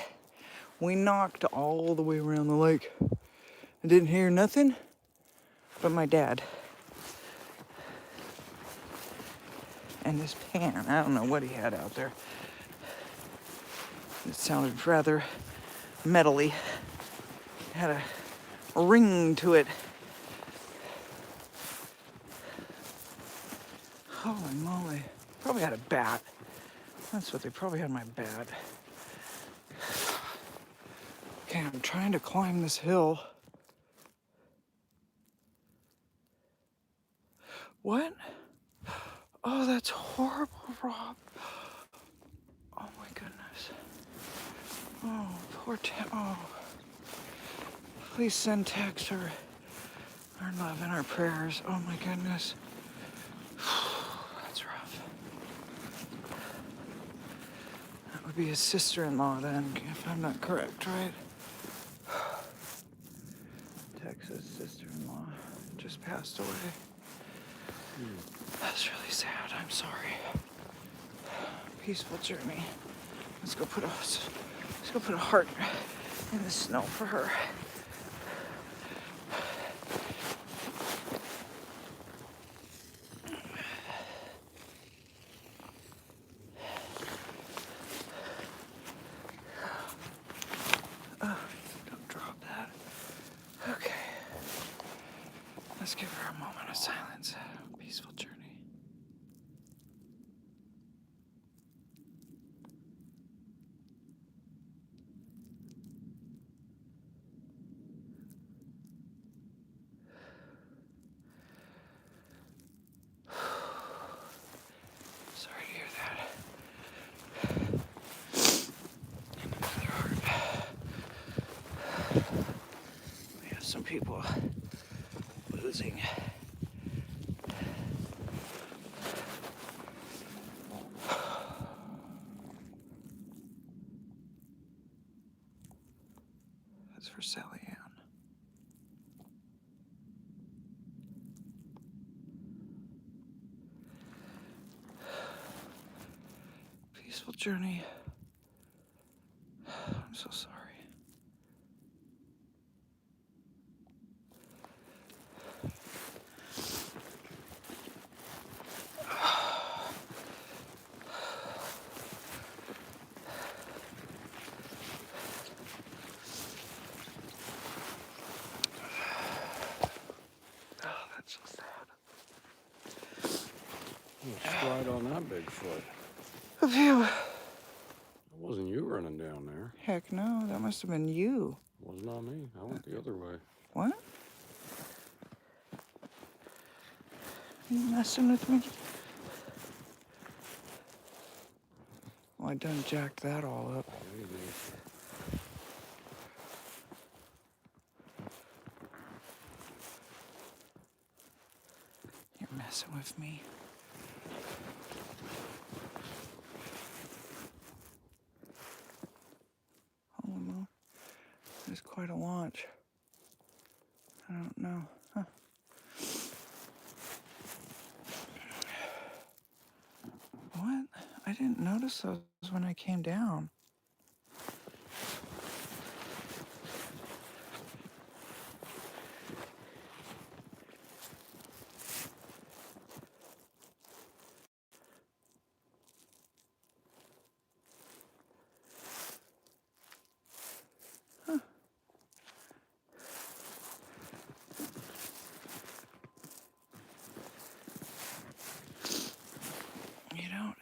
We knocked all the way around the lake. I didn't hear nothing but my dad. And his pan. I don't know what he had out there. It sounded rather metally. It had a ring to it. Holy moly. Probably had a bat. That's what they probably had, my bat. Okay, I'm trying to climb this hill. What? Oh, that's horrible, Rob. Oh my goodness. Oh, poor Tim. Oh. Please send Tex our love and our prayers. Oh my goodness. That's rough. would be his sister-in-law then, if I'm not correct, right? Texas sister-in-law just passed away. That's really sad. I'm sorry. Peaceful journey. Let's go put a heart in the snow for her. Don't drop that. Okay. Let's give her a moment of silence. Peaceful journey. Sorry to hear that. And another heart. We have some people losing. That's for Sally Ann. Peaceful journey. I'm so sorry. Oh, that's so sad. Stride on that Bigfoot. Phew. It wasn't you running down there. Heck no, that must have been you. It was not me. I went the other way. What? You messing with me? Well, I done jacked that all up. Maybe. You're messing with me. Holy moly. There's quite a launch. I don't know. Huh. What? I didn't notice those when I came down. You don't.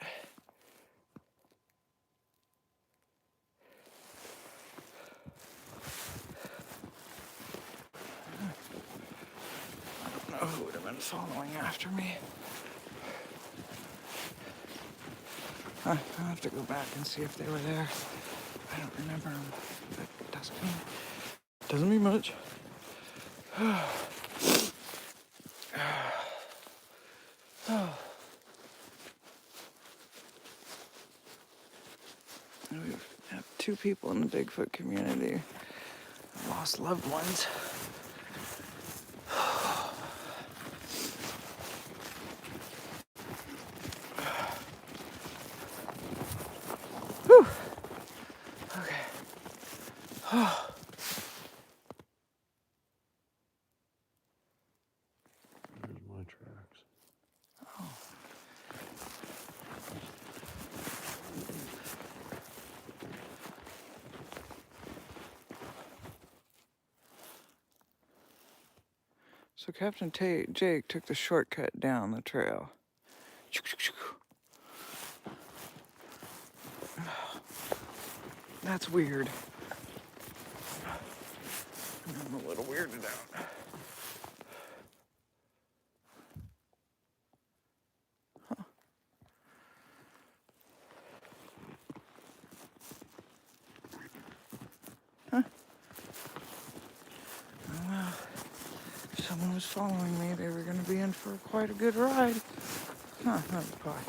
I don't know who would have been following after me. I'll have to go back and see if they were there. I don't remember them. That doesn't mean much. We have two people in the Bigfoot community lost loved ones. Whew. Okay. There's my tracks. So Captain Jake took the shortcut down the trail. That's weird. I'm a little weirded out. Huh? Oh well. If someone was following me, they were going to be in for quite a good ride. Huh, another pie.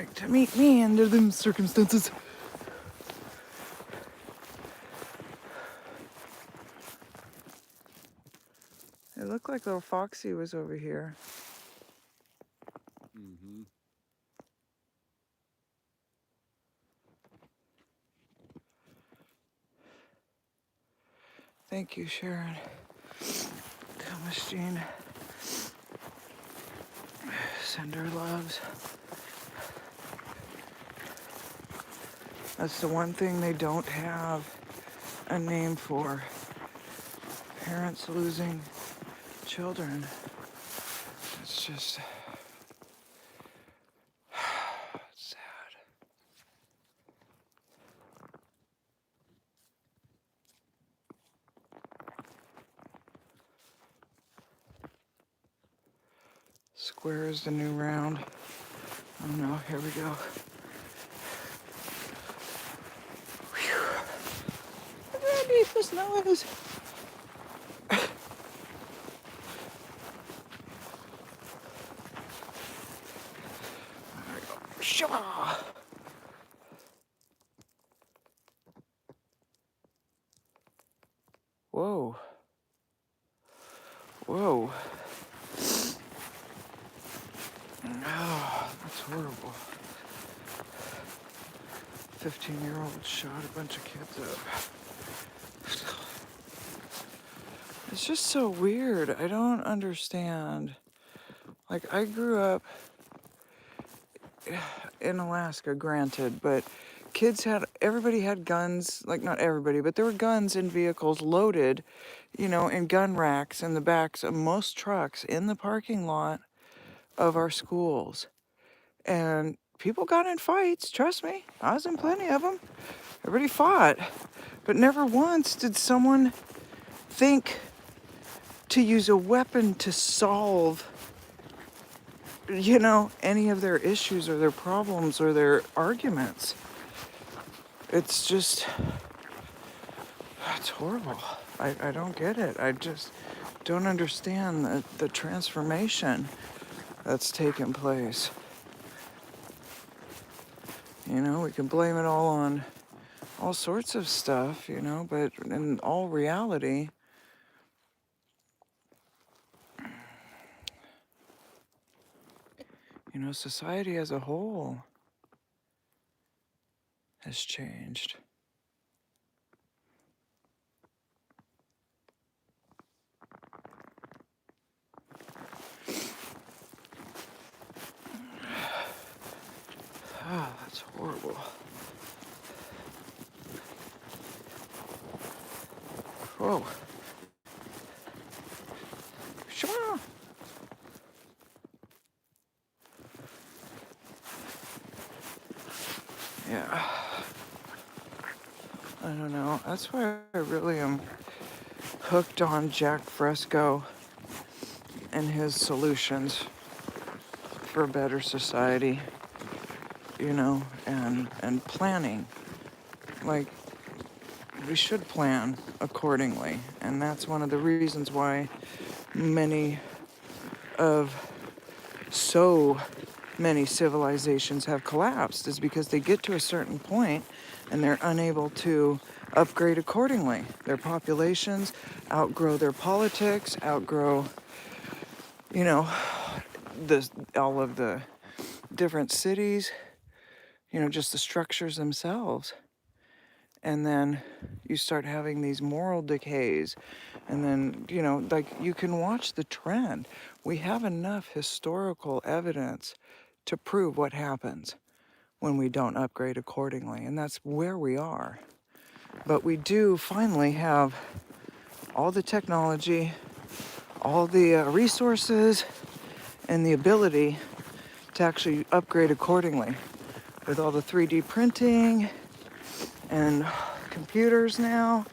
like to meet me under them circumstances. It looked like little Foxy was over here. Mm-hmm. Thank you, Sharon. Thomas Jean. Send her loves. That's the one thing they don't have a name for. Parents losing children. It's just it's sad. Square is the new round. Oh no, here we go. Whew. Look how deep the snow is. There we go. Shaw. Whoa. Whoa. Oh, that's horrible. 15-year-old shot a bunch of kids up. It's just so weird. I don't understand. Like, I grew up in Alaska, granted, but everybody had guns, like not everybody, but there were guns in vehicles loaded, in gun racks in the backs of most trucks in the parking lot of our schools. And people got in fights, trust me. I was in plenty of them. Everybody fought. But never once did someone think to use a weapon to solve, any of their issues or their problems or their arguments. It's just, it's horrible. I don't get it. I just don't understand the transformation that's taken place. We can blame it all on all sorts of stuff, but in all reality, society as a whole has changed. Ah, that's horrible. Whoa. Sure. Yeah. I don't know. That's why I really am hooked on Jack Fresco and his solutions for a better society, and planning. Like, we should plan accordingly. And that's one of the reasons why so many civilizations have collapsed, is because they get to a certain point and they're unable to upgrade accordingly. Their populations outgrow their politics, outgrow, all of the different cities, just the structures themselves. And then you start having these moral decays. And then, you can watch the trend. We have enough historical evidence to prove what happens when we don't upgrade accordingly. And that's where we are. But we do finally have all the technology, all the resources, and the ability to actually upgrade accordingly. With all the 3D printing and computers now,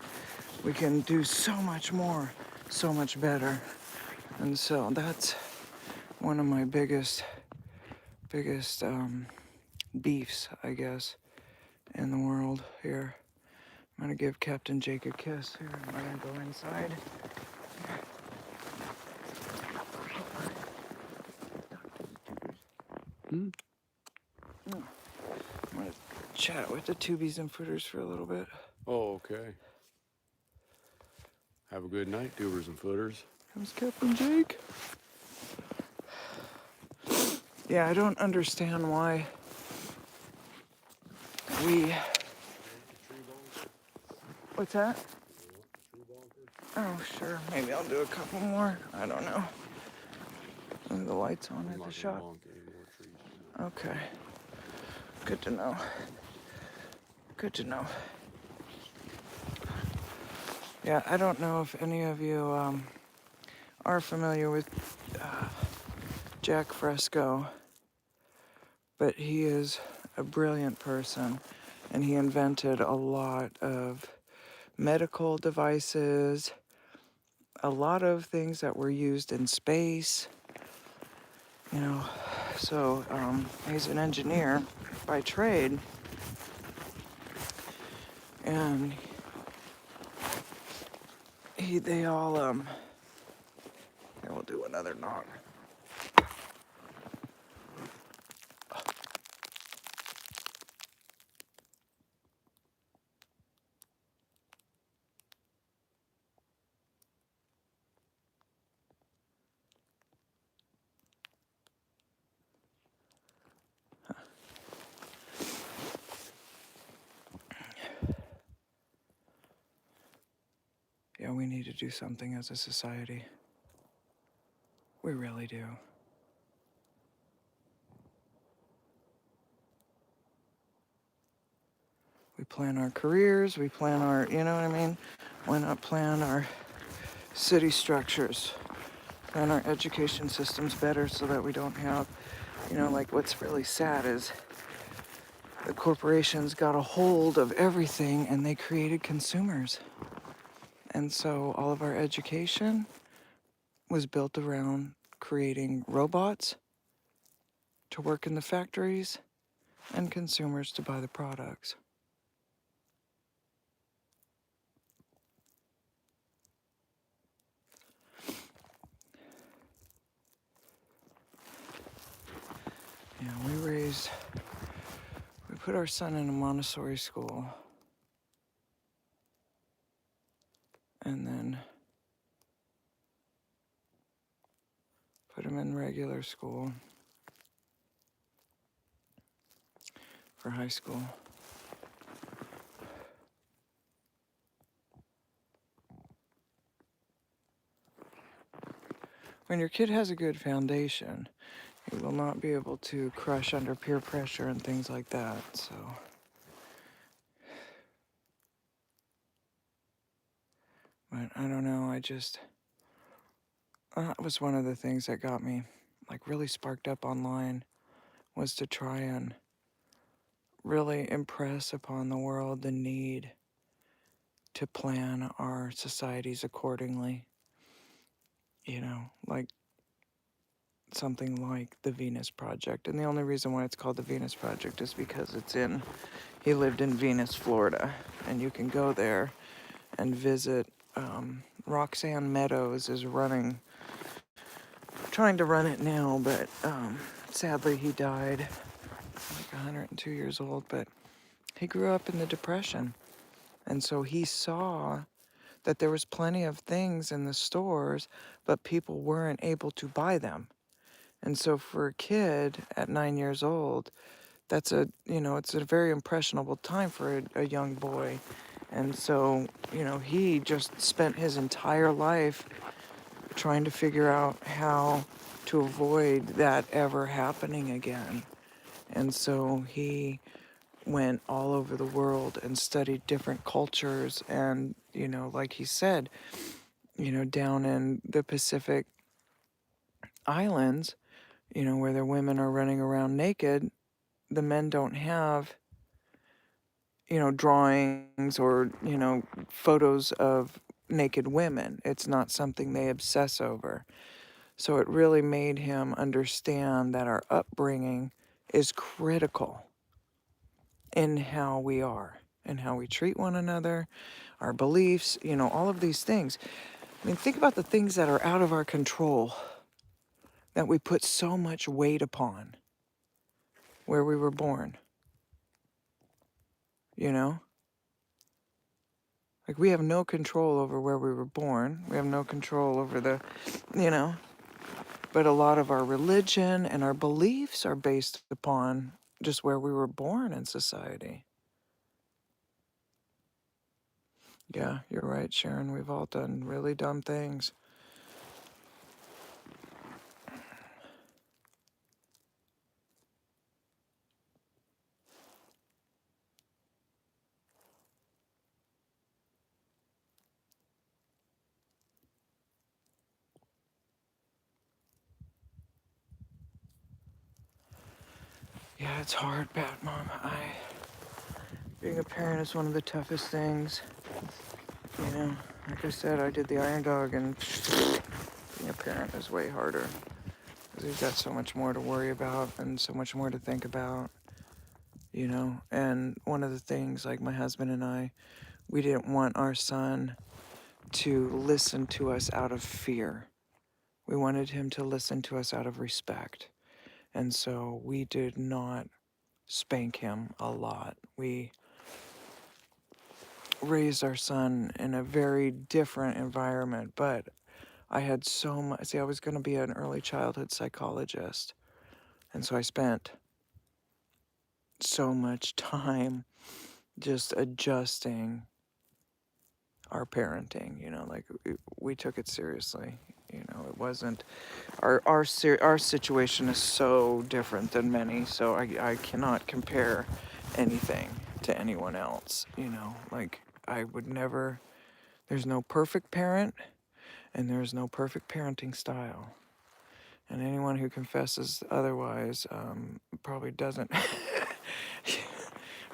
we can do so much more, so much better. And so that's one of my biggest beefs, I guess, in the world here. I'm gonna give Captain Jake a kiss here. I'm gonna go inside. Hmm? I'm gonna chat with the tubies and footers for a little bit. Oh, okay. Have a good night, tubers and footers. Comes Captain Jake. Yeah, I don't understand why we. What's that? Oh, sure. Maybe I'll do a couple more. I don't know. And the lights on at the shop. Okay. Good to know. Good to know. Yeah, I don't know if any of you are familiar with Jack Fresco, but he is a brilliant person, and he invented a lot of medical devices, a lot of things that were used in space, you know. So he's an engineer by trade, and they all here, we'll do another knock. Yeah, we need to do something as a society. We really do. We plan our careers, we plan our, you know what I mean? Why not plan our city structures, plan our education systems better so that we don't have, you know, like what's really sad is the corporations got a hold of everything and they created consumers. And so all of our education was built around creating robots to work in the factories and consumers to buy the products. Yeah, we put our son in a Montessori school, and then put him in regular school for high school. When your kid has a good foundation, he will not be able to crush under peer pressure and things like that, so. But I don't know, that was one of the things that got me, like, really sparked up online, was to try and really impress upon the world the need to plan our societies accordingly. You know, like something like the Venus Project. And the only reason why it's called the Venus Project is because he lived in Venus, Florida. And you can go there and visit. Roxanne Meadows is trying to run it now, but sadly he died, like 102 years old. But he grew up in the Depression. And so he saw that there was plenty of things in the stores, but people weren't able to buy them. And so for a kid at 9 years old, it's a very impressionable time for a young boy. And so, he just spent his entire life trying to figure out how to avoid that ever happening again. And so he went all over the world and studied different cultures. And, like he said, down in the Pacific Islands, where the women are running around naked, the men don't have, drawings or, photos of naked women. It's not something they obsess over. So it really made him understand that our upbringing is critical in how we are and how we treat one another, our beliefs, all of these things. I mean, think about the things that are out of our control that we put so much weight upon. where we were born. You know? Like, we have no control over where we were born. We have no control over the, you know, but a lot of our religion and our beliefs are based upon just where we were born in society. Yeah, you're right, Sharon. We've all done really dumb things. Yeah, it's hard, Bat Mom. Being a parent is one of the toughest things. You know, like I said, I did the Iron Dog, and being a parent is way harder. Because you've got so much more to worry about and so much more to think about, you know. And one of the things, like my husband and I, we didn't want our son to listen to us out of fear. We wanted him to listen to us out of respect. And so we did not spank him a lot. We raised our son in a very different environment, but I had so much. See, I was going to be an early childhood psychologist. And so I spent so much time just adjusting our parenting, you know, like we took it seriously. You know, it wasn't our situation is so different than many, so I cannot compare anything to anyone else, you know. Like, I would never, there's no perfect parent and there's no perfect parenting style. And anyone who confesses otherwise probably doesn't,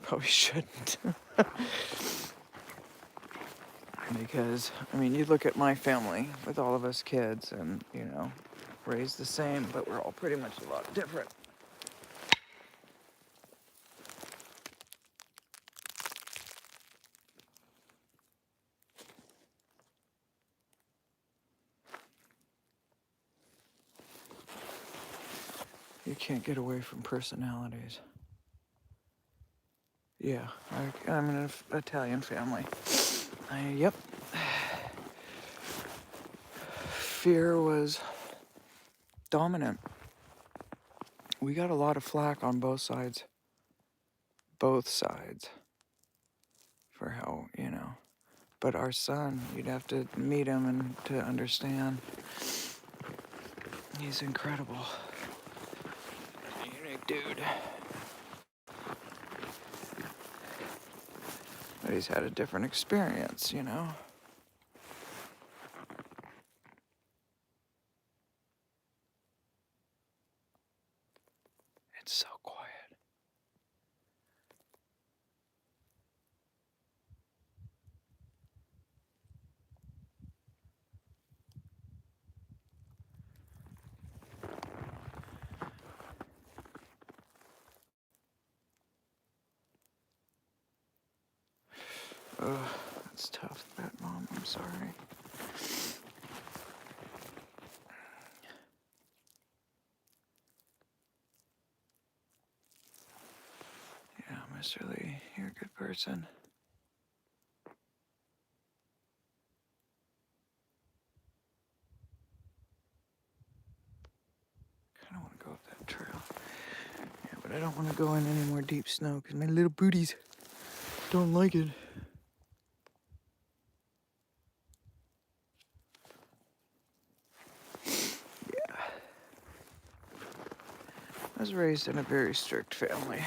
probably shouldn't. Because, I mean, you look at my family with all of us kids and, you know, raised the same, but we're all pretty much a lot different. You can't get away from personalities. Yeah, I'm in an Italian family. Yep. Fear was dominant. We got a lot of flack on both sides, for how, you know. But our son, you'd have to meet him and to understand. He's incredible. Unique dude. But he's had a different experience, you know. It's so quiet. Ugh, that's tough, that Mom. I'm sorry. Yeah, Mr. Lee, you're a good person. Kind of want to go up that trail. Yeah, but I don't want to go in any more deep snow because my little booties don't like it. Yeah. I was raised in a very strict family.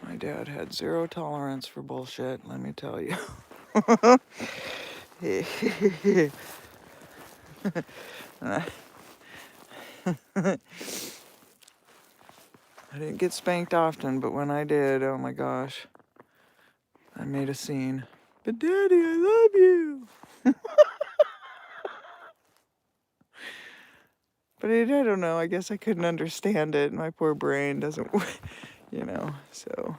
My dad had zero tolerance for bullshit, let me tell you. I didn't get spanked often, but when I did, oh my gosh, I made a scene. But Daddy, I love you. But I don't know, I guess I couldn't understand it. My poor brain doesn't, you know, so.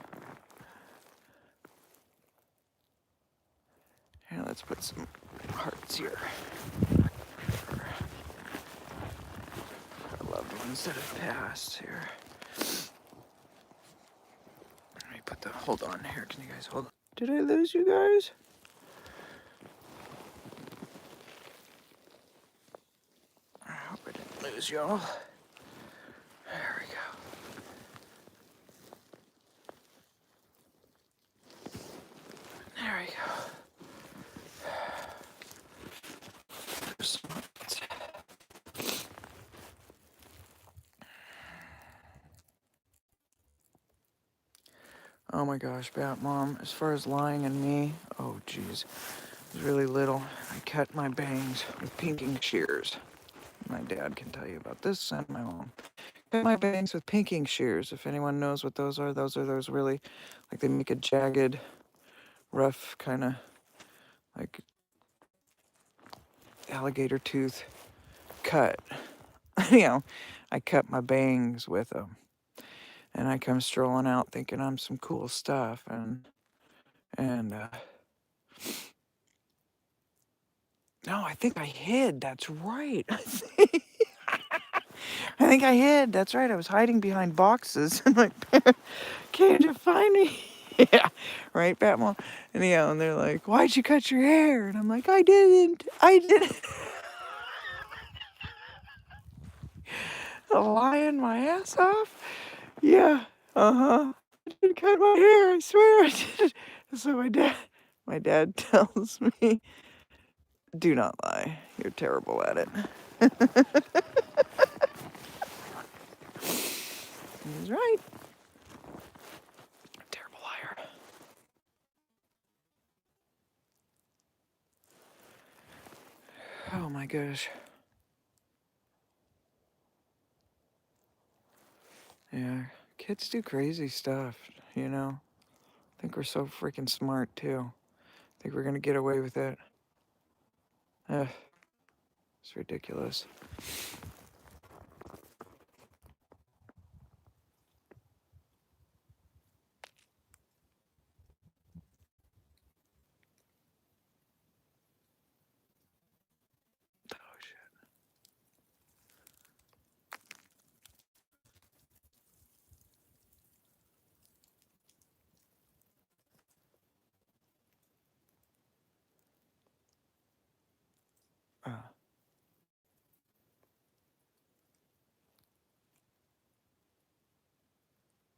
Here, let's put some hearts here for our loved ones. ones that have passed here. Let me put the, hold on here. Can you guys hold on? Did I lose you guys? I hope I didn't lose y'all. There we go. There we go. There's some. Oh my gosh, Bat Mom, as far as lying and me, oh geez, I was really little. I cut my bangs with pinking shears. My dad can tell you about this, and my mom. Cut my bangs with pinking shears. If anyone knows what those are those really, like they make a jagged, rough kind of, like alligator tooth cut. You know, I cut my bangs with them. And I come strolling out thinking I'm some cool stuff, and no, I think I hid. That's right. I think I hid. That's right. I was hiding behind boxes, and my parents came to find me. Yeah, right, Batmom. And yeah, and they're like, "Why'd you cut your hair?" And I'm like, "I didn't. I didn't." Lying my ass off. Yeah. Uh-huh. I didn't cut my hair. I swear I did. So my dad tells me, "Do not lie. You're terrible at it." He's right. Terrible liar. Oh my gosh. Yeah, kids do crazy stuff, you know? I think we're so freaking smart too. I think we're gonna get away with it. Ugh, it's ridiculous. Oh shit.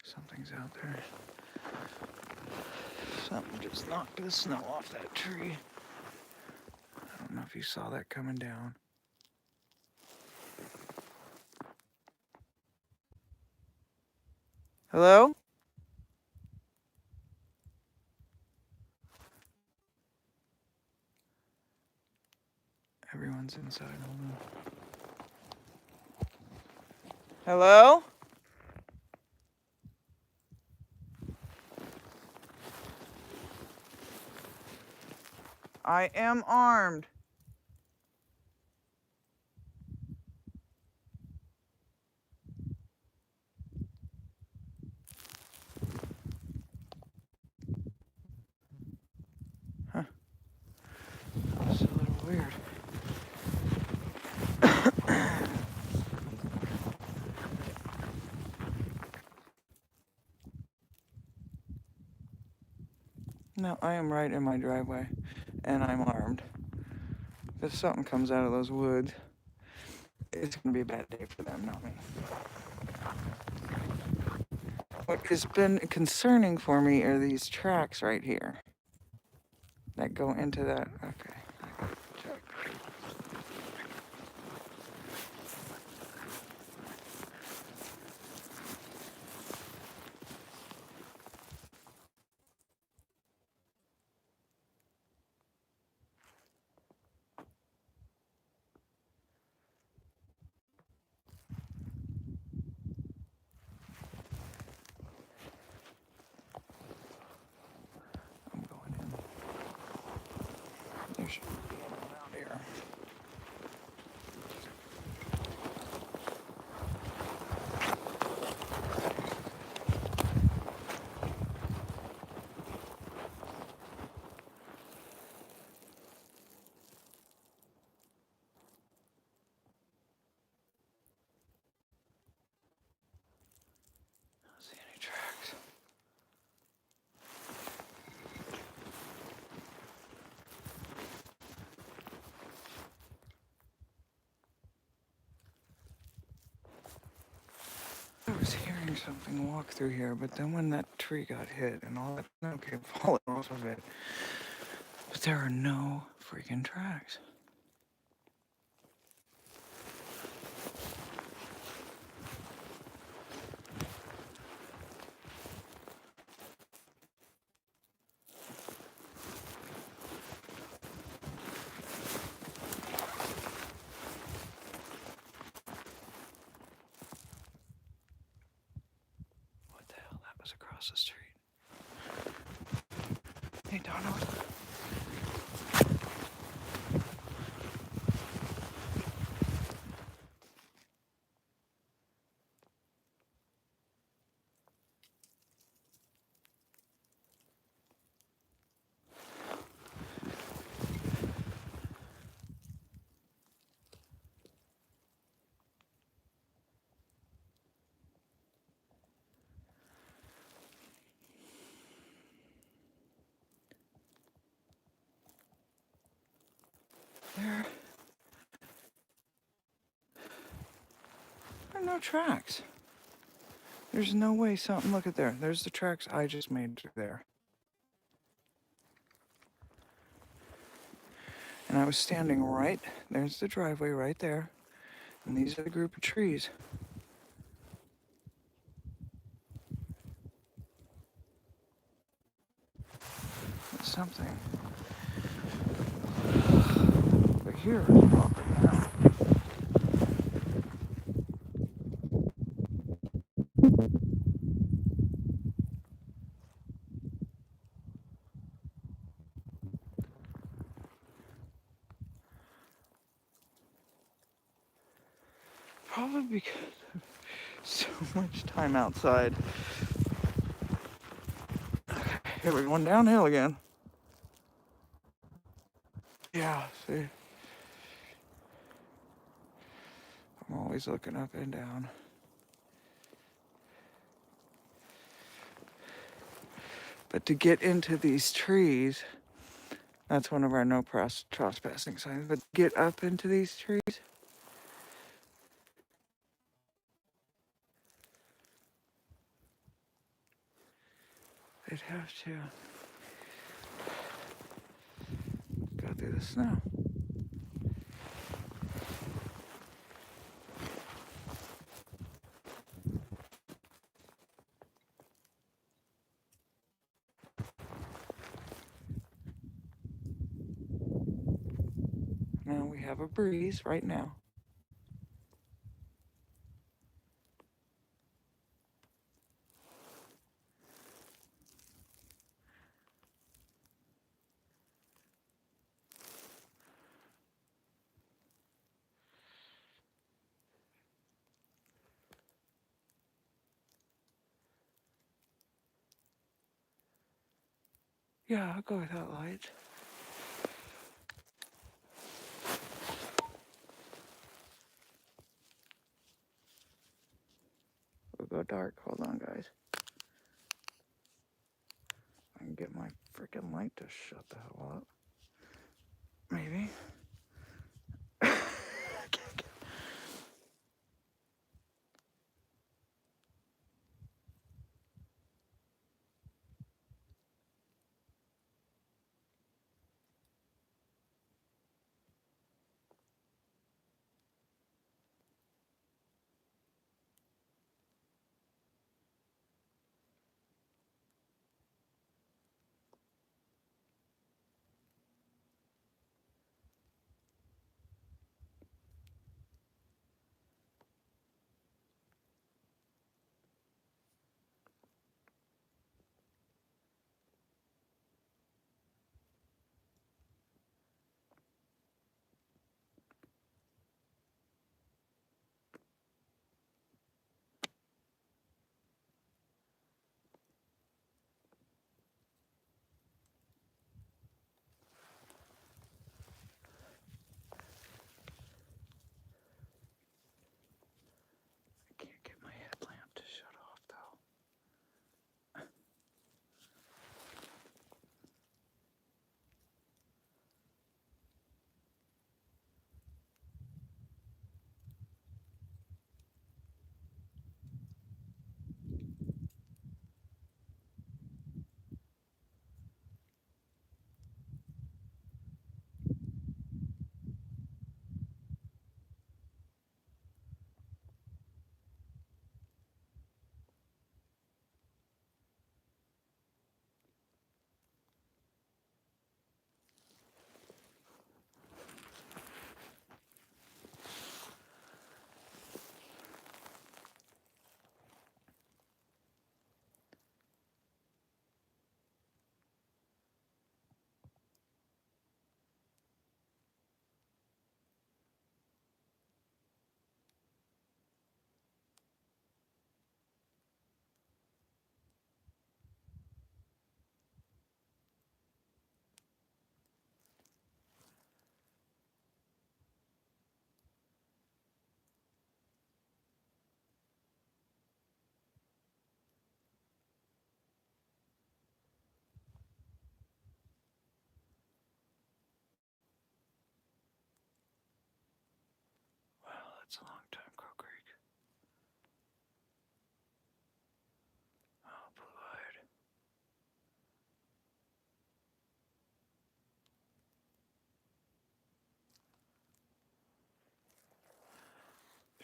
Something's out there. Something just knocked the snow off that tree. I don't know if you saw that coming down. Hello? Everyone's inside. Hold on. Hello? I am armed. Huh. That's a little weird. No, I am right in my driveway, and I'm armed. If something comes out of those woods, it's gonna be a bad day for them, not me. What has been concerning for me are these tracks right here that go into that. Okay. Check. I'm going in. There hearing something walk through here, but then when that tree got hit and all that snow came falling off of it, but there are no freaking tracks. What the hell? That was across the street. Hey, Donald. There are no tracks. There's no way something. Look at there. There's the tracks I just made through there. And I was standing right. There's the driveway right there. And these are the group of trees. It's something. But here is property now. Probably because of so much time outside. Okay, here we're going downhill again. Yeah, see? I'm always looking up and down. But to get into these trees, that's one of our no trespassing signs. But get up into these trees, they'd have to go through the snow. Now we have a breeze right now. Yeah, I'll go without light. It'll go dark. Hold on, guys. I can get my freaking light to shut the hell up. Maybe.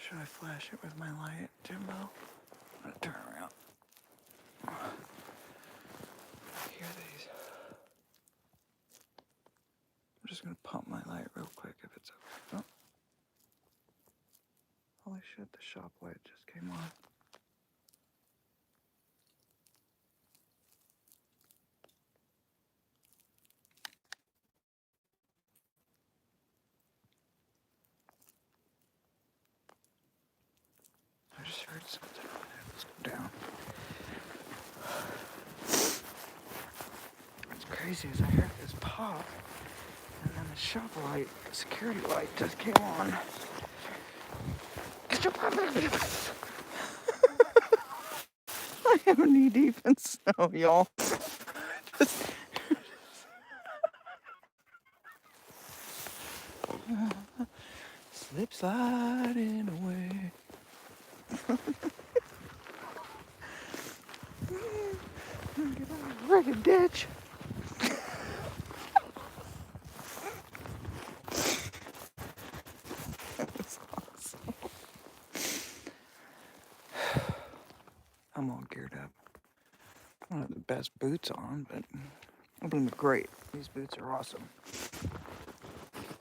Should I flash it with my light, Jimbo? I'm gonna turn around. I hear these. I'm just gonna pump my light real quick if it's okay. Oh. Holy shit, the shop light just came on. I just heard something. Let's go down. What's crazy is I heard this pop, and then the shop light, the security light just came on. I am knee deep in snow, y'all. Slip sliding away. Get out of the friggin' ditch. That's awesome. I'm all geared up. I don't have the best boots on, but I'm doing great. These boots are awesome.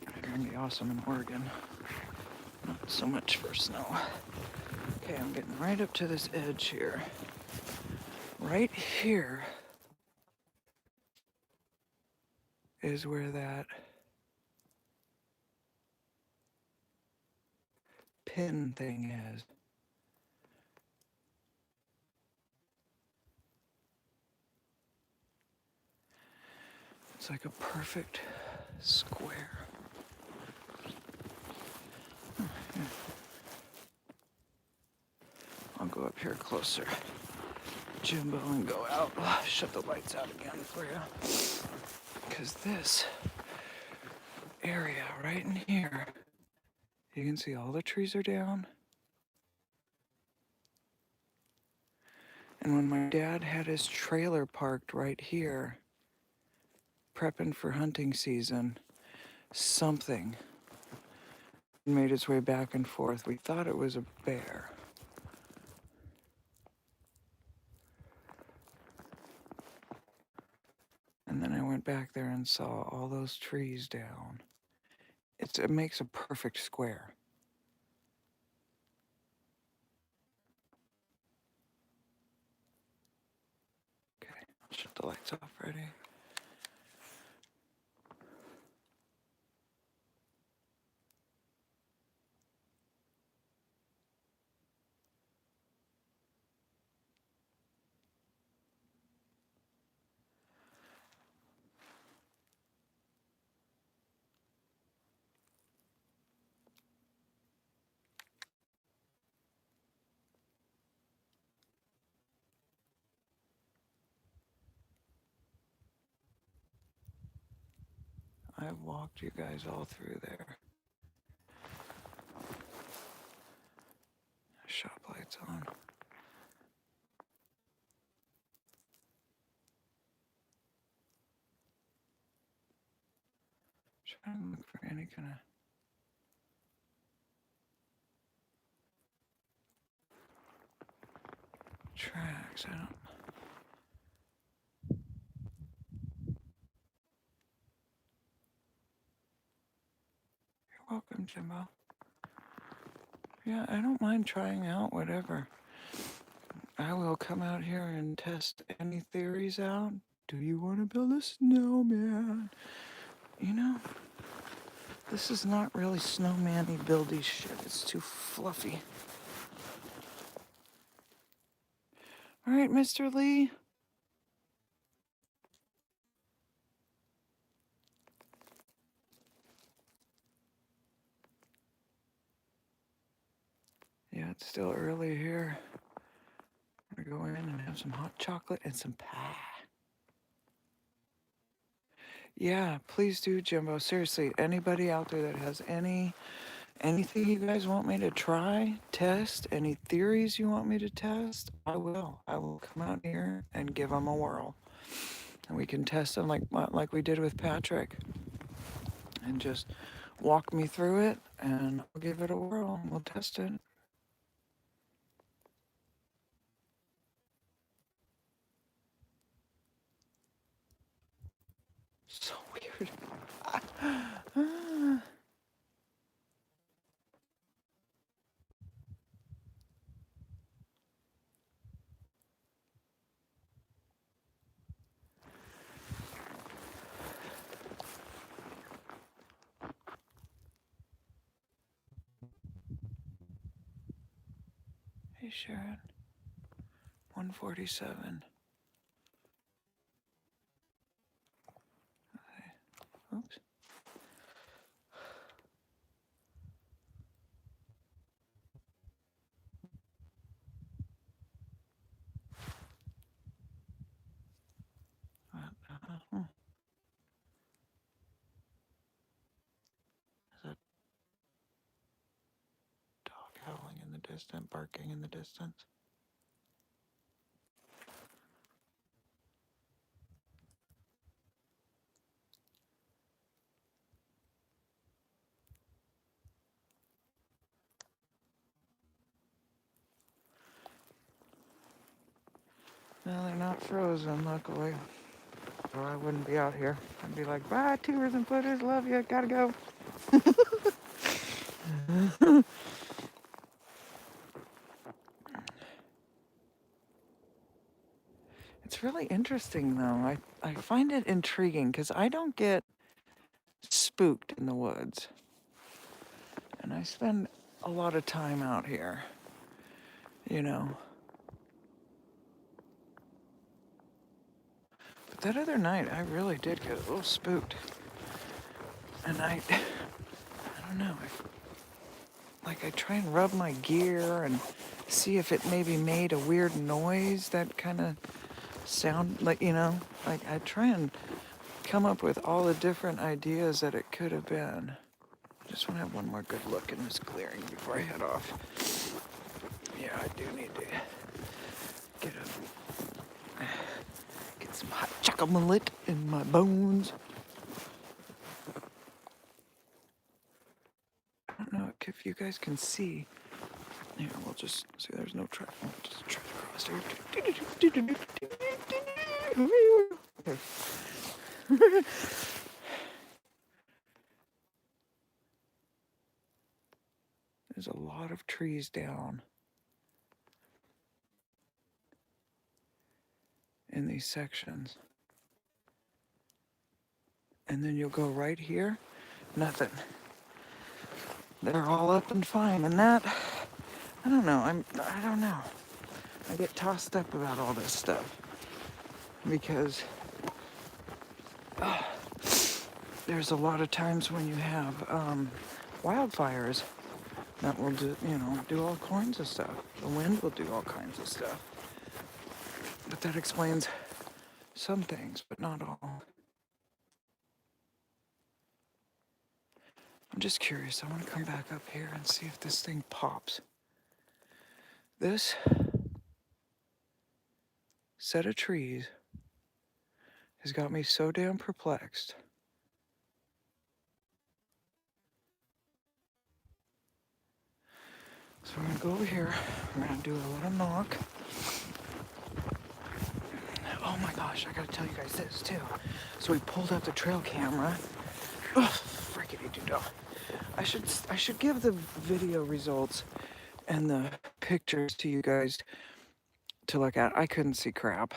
They're gonna be awesome in Oregon. Not so much for snow. Okay, I'm getting right up to this edge here. Right here is where that pin thing is. It's like a perfect square. I'll go up here closer, Jimbo, and go out. Shut the lights out again for you. Because this area right in here, you can see all the trees are down. And when my dad had his trailer parked right here, prepping for hunting season, something made its way back and forth. We thought it was a bear. And then I went back there and saw all those trees down. It makes a perfect square. Okay, I'll shut the lights off. Ready? I've walked you guys all through there. Shop lights on. Trying to look for any kind of tracks. I don't. You're welcome, Jimbo. Yeah, I don't mind trying out whatever. I will come out here and test any theories out. Do you want to build a snowman? You know, this is not really snowman-y buildy shit. It's too fluffy. All right, Mr. Lee. Yeah, it's still early here. I'm gonna go in and have some hot chocolate and some pie. Yeah, please do, Jimbo. Seriously, anybody out there that has anything you guys want me to try, test, any theories you want me to test, I will. I will come out here and give them a whirl. And we can test them like we did with Patrick. And just walk me through it, and I'll give it a whirl. We'll test it. Hey, Sharon. 147. Okay. Oops. Is that dog howling in the distance, barking in the distance? No, they're not frozen, luckily. Or I wouldn't be out here. I'd be like, bye, tourism footers, love you, gotta go. It's really interesting, though. I find it intriguing because I don't get spooked in the woods. And I spend a lot of time out here, you know. But that other night, I really did get a little spooked. And I don't know. I try and rub my gear and see if it maybe made a weird noise that kind of sound like, like I try and come up with all the different ideas that it could have been. Just want to have one more good look in this clearing before I head off. Yeah, I do need to get some hot chocolate in my bones. I don't know if you guys can see. Here, we'll just see. There's no track. We'll just tread across here. Okay. There's a lot of trees down in these sections. And then you'll go right here, nothing. They're all up and fine. And that, I don't know. I don't know. I get tossed up about all this stuff because there's a lot of times when you have wildfires that will do all kinds of stuff. The wind will do all kinds of stuff. But that explains some things, but not all. I'm just curious. I want to come back up here and see if this thing pops. This set of trees has got me so damn perplexed. So we're gonna go over here. We're gonna do a little knock. Oh my gosh, I gotta tell you guys this too. So we pulled up the trail camera. Ugh, frickety doo. I should give the video results and the pictures to you guys to look at. I couldn't see crap,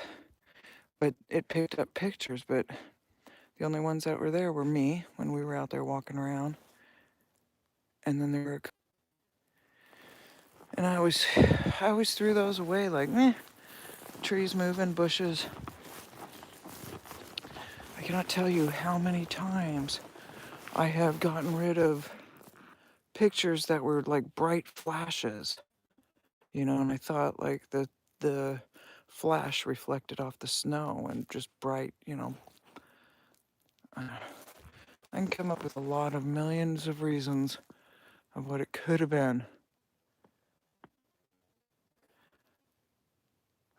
but it picked up pictures, but the only ones that were there were me when we were out there walking around. And then there were, and I always threw those away like, meh, trees moving, bushes. I cannot tell you how many times I have gotten rid of pictures that were like bright flashes, and I thought like the flash reflected off the snow and just bright, I can come up with a lot of millions of reasons of what it could have been.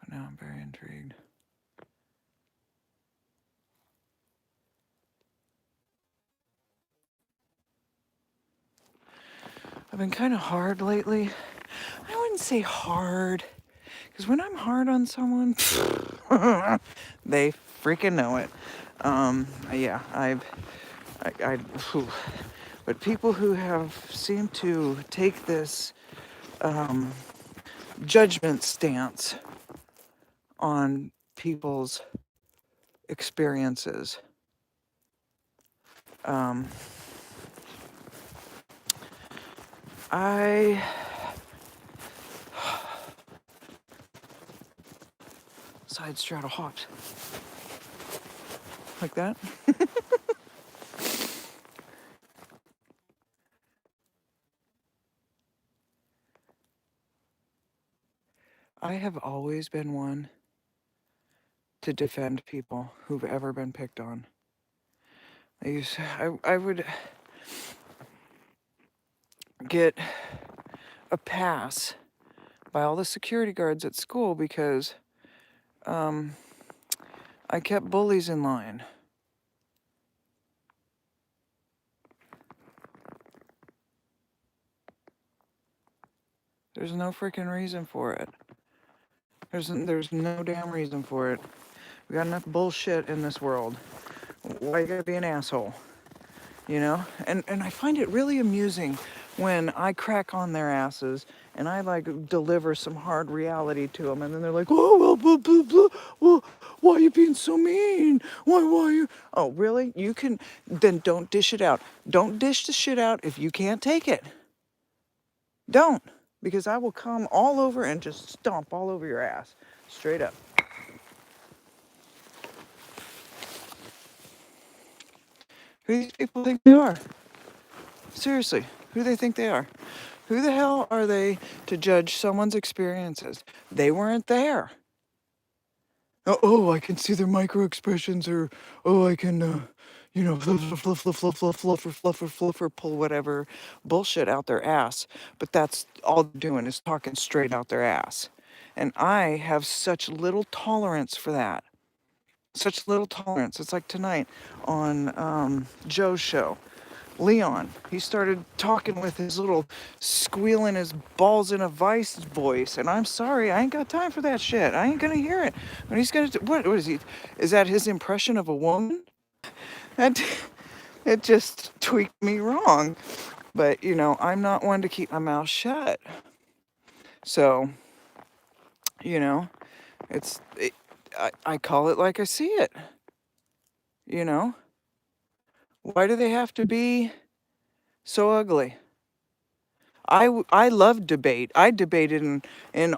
But now I'm very intrigued. I've been kind of hard lately. I wouldn't say hard, because when I'm hard on someone, they freaking know it. Yeah, but people who have seemed to take this judgment stance on people's experiences. side straddle hops. Like that. I have always been one to defend people who've ever been picked on. I would get a pass by all the security guards at school because I kept bullies in line. There's no freaking reason for it. There's no damn reason for it. We got enough bullshit in this world. Why you gotta be an asshole? You know? And I find it really amusing when I crack on their asses and I like deliver some hard reality to them, and then they're like, oh, well, blah, blah, blah. Well, why are you being so mean? Why are you? Oh, really? You can, then don't dish it out. Don't dish the shit out if you can't take it. Don't, because I will come all over and just stomp all over your ass, straight up. Who do these people think they are? Seriously, who do they think they are? Who the hell are they to judge someone's experiences? They weren't there. Oh, I can see their micro expressions, or oh, I can, fluffer, pull whatever bullshit out their ass. But that's all they're doing is talking straight out their ass. And I have such little tolerance for that. Such little tolerance. It's like tonight on Joe's show. Leon, he started talking with his little squealing his balls in a vice voice, and I'm sorry, I ain't got time for that shit. I ain't gonna hear it. When he's gonna, what is he? Is that his impression of a woman? That it just tweaked me wrong. But you know, I'm not one to keep my mouth shut. So, you know, I call it like I see it. You know, why do they have to be so ugly? I love debate. I debated in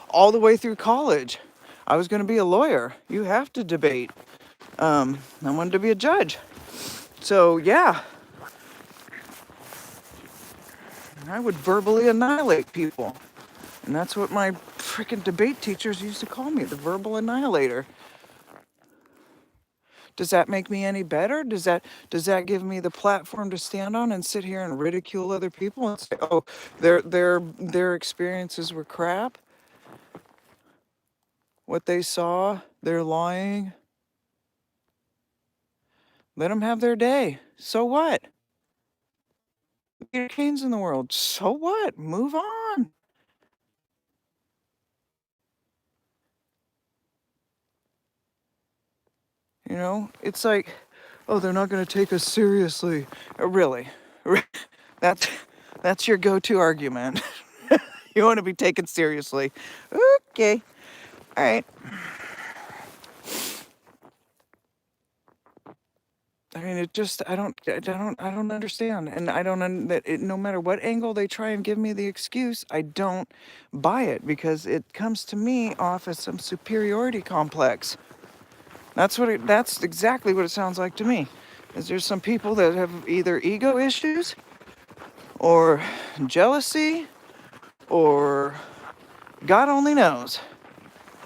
all the way through college. I was going to be a lawyer. You have to debate. I wanted to be a judge. So yeah, I would verbally annihilate people. And that's what my freaking debate teachers used to call me, the verbal annihilator. Does that make me any better? Does that give me the platform to stand on and sit here and ridicule other people and say, "Oh, their experiences were crap. What they saw, they're lying. Let them have their day. So what? Peter Kane's in the world. So what? Move on." You know, it's like, oh, they're not going to take us seriously. Really? That's your go-to argument. You want to be taken seriously. Okay. All right. I mean, it just, I don't understand. And I don't, no matter what angle they try and give me the excuse, I don't buy it because it comes to me off as some superiority complex. That's exactly what it sounds like to me. Is there's some people that have either ego issues or jealousy or God only knows.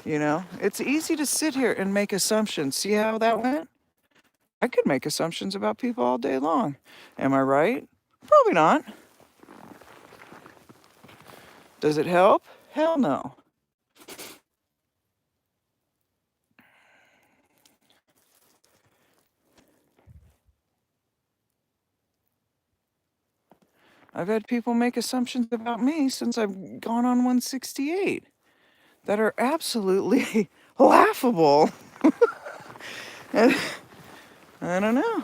You know, it's easy to sit here and make assumptions. See how that went? I could make assumptions about people all day long. Am I right? Probably not. Does it help? Hell no. I've had people make assumptions about me since I've gone on 168 that are absolutely laughable. And I don't know.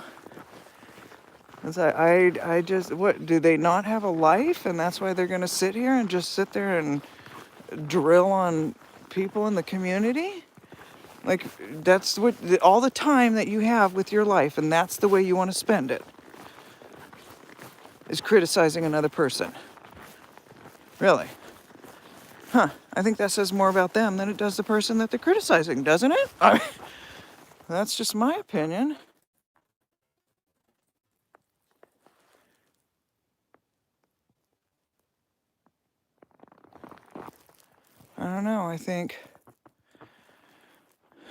I just, what, do they not have a life and that's why they're going to sit here and just sit there and drill on people in the community? Like, that's what, all the time that you have with your life, and that's the way you want to spend it, is criticizing another person. Really. Huh, I think that says more about them than it does the person that they're criticizing, doesn't it? That's just my opinion. I don't know,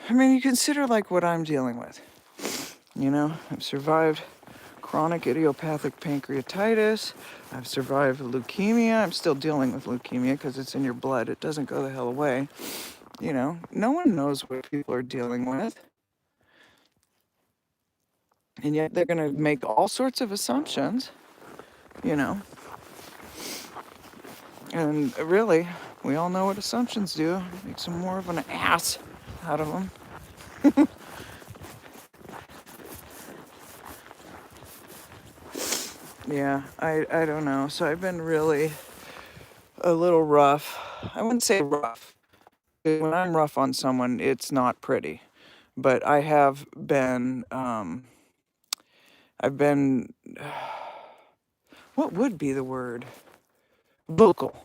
I mean, you consider like what I'm dealing with. You know, I've survived chronic idiopathic pancreatitis. I've survived leukemia. I'm still dealing with leukemia because it's in your blood. It doesn't go the hell away. You know, no one knows what people are dealing with. And yet they're going to make all sorts of assumptions, you know. And really, we all know what assumptions do. It makes them more of an ass out of them. Yeah, I don't know. So I've been really a little rough. I wouldn't say rough. When I'm rough on someone, it's not pretty. But I have been, I've been, what would be the word? Vocal.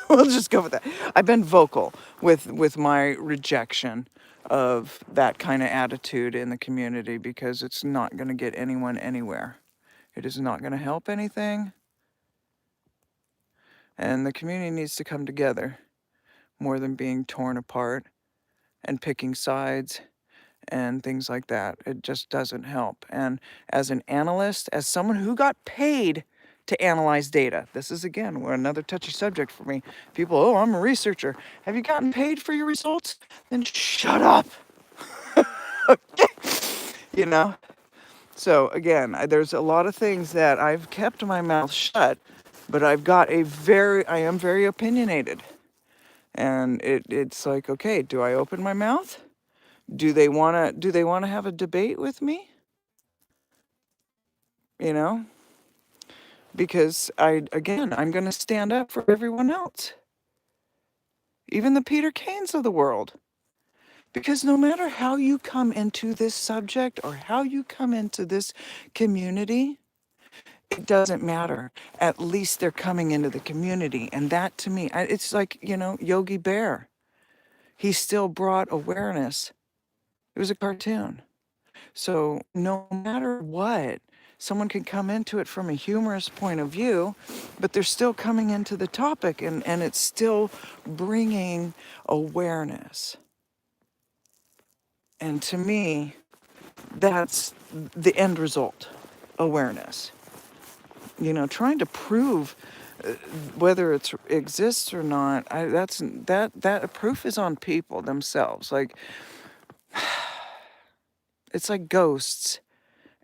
We'll just go with that. I've been vocal with my rejection of that kind of attitude in the community because it's not going to get anyone anywhere. It is not going to help anything. And the community needs to come together more than being torn apart and picking sides and things like that. It just doesn't help. And as an analyst, as someone who got paid to analyze data, this is again another touchy subject for me. People, oh, I'm a researcher. Have you gotten paid for your results? Then shut up. You know? So again, there's a lot of things that I've kept my mouth shut, but I am very opinionated. And it's like, okay, do I open my mouth? Do they wanna have a debate with me? You know? Because I'm gonna stand up for everyone else. Even the Peter Canes of the world. Because no matter how you come into this subject or how you come into this community, it doesn't matter. At least they're coming into the community. And that to me, it's like, Yogi Bear. He still brought awareness. It was a cartoon. So no matter what, someone can come into it from a humorous point of view, but they're still coming into the topic and it's still bringing awareness. And to me, that's the end result, awareness. Trying to prove whether it exists or not, that proof is on people themselves. Like, it's like ghosts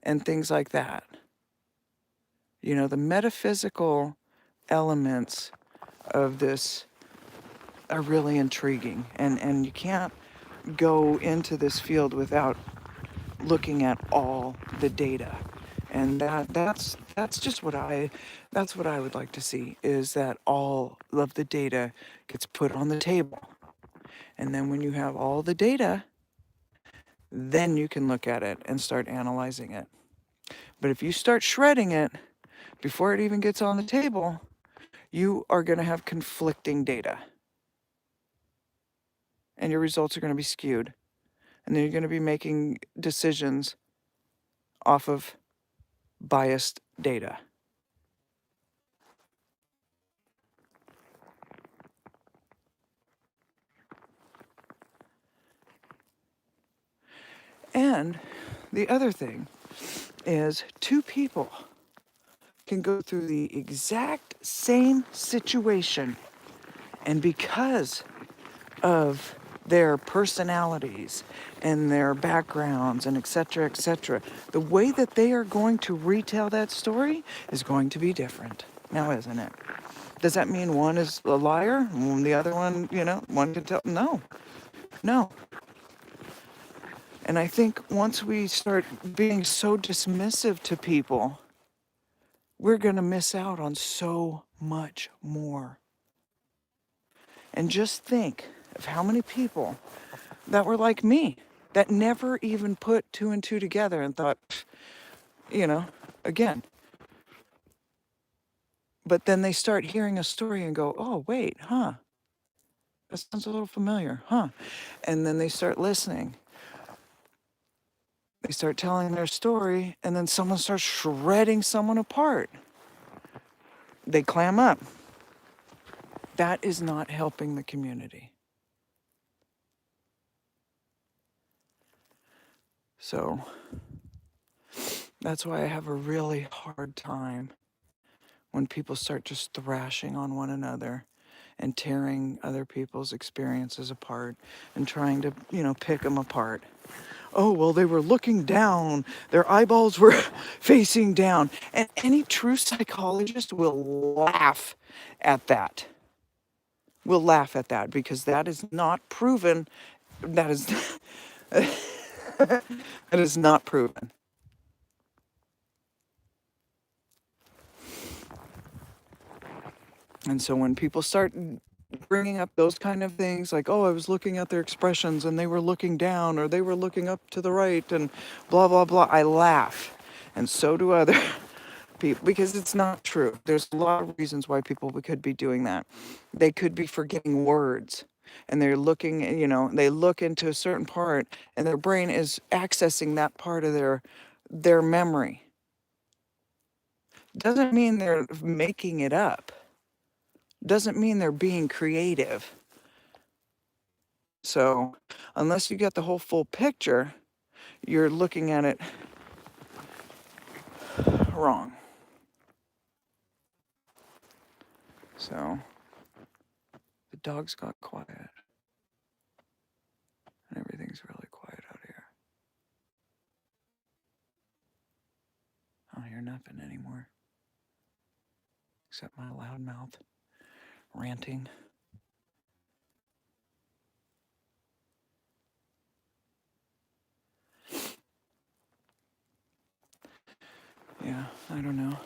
and things like that. The metaphysical elements of this are really intriguing. And you can't go into this field without looking at all the data. And that's just that's what I would like to see, is that all of the data gets put on the table. And then when you have all the data, then you can look at it and start analyzing it. But if you start shredding it before it even gets on the table, you are going to have conflicting data. And your results are going to be skewed. And then you're going to be making decisions off of biased data. And the other thing is, two people can go through the exact same situation, and because of their personalities and their backgrounds and etc., the way that they are going to retell that story is going to be different. Now, isn't it? Does that mean one is a liar and the other one, one can tell? No. And I think once we start being so dismissive to people, we're going to miss out on so much more. And just think of how many people that were like me, that never even put two and two together and thought, again. But then they start hearing a story and go, oh, wait, huh? That sounds a little familiar, huh? And then they start listening. They start telling their story, and then someone starts shredding someone apart. They clam up. That is not helping the community. So that's why I have a really hard time when people start just thrashing on one another and tearing other people's experiences apart and trying to, pick them apart. Oh, well, they were looking down. Their eyeballs were facing down. And any true psychologist will laugh at that. Will laugh at that because that is not proven. That is that is not proven. And so when people start bringing up those kind of things like, oh, I was looking at their expressions and they were looking down or they were looking up to the right and blah, blah, blah, I laugh. And so do other people because it's not true. There's a lot of reasons why people could be doing that. They could be forgetting words and they're looking, they look into a certain part and their brain is accessing that part of their memory. Doesn't mean they're making it up. Doesn't mean they're being creative. So, unless you get the whole full picture, you're looking at it wrong. So, the dogs got quiet. And everything's really quiet out here. I don't hear nothing anymore. Except my loud mouth ranting. Yeah, I don't know.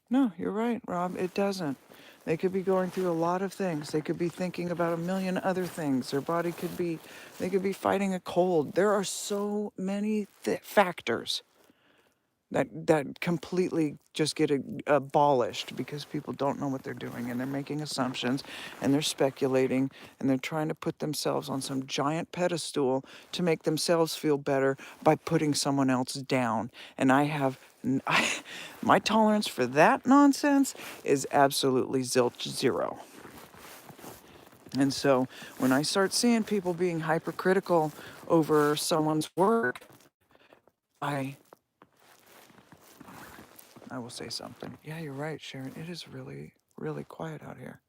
No, you're right, Rob. It doesn't. They could be going through a lot of things. They could be thinking about a million other things. Their body could be, they could be fighting a cold. There are so many factors that completely just get abolished because people don't know what they're doing and they're making assumptions and they're speculating and they're trying to put themselves on some giant pedestal to make themselves feel better by putting someone else down. And my tolerance for that nonsense is absolutely zilch zero. And so when I start seeing people being hypercritical over someone's work, I will say something. Yeah, you're right, Sharon. It is really, really quiet out here.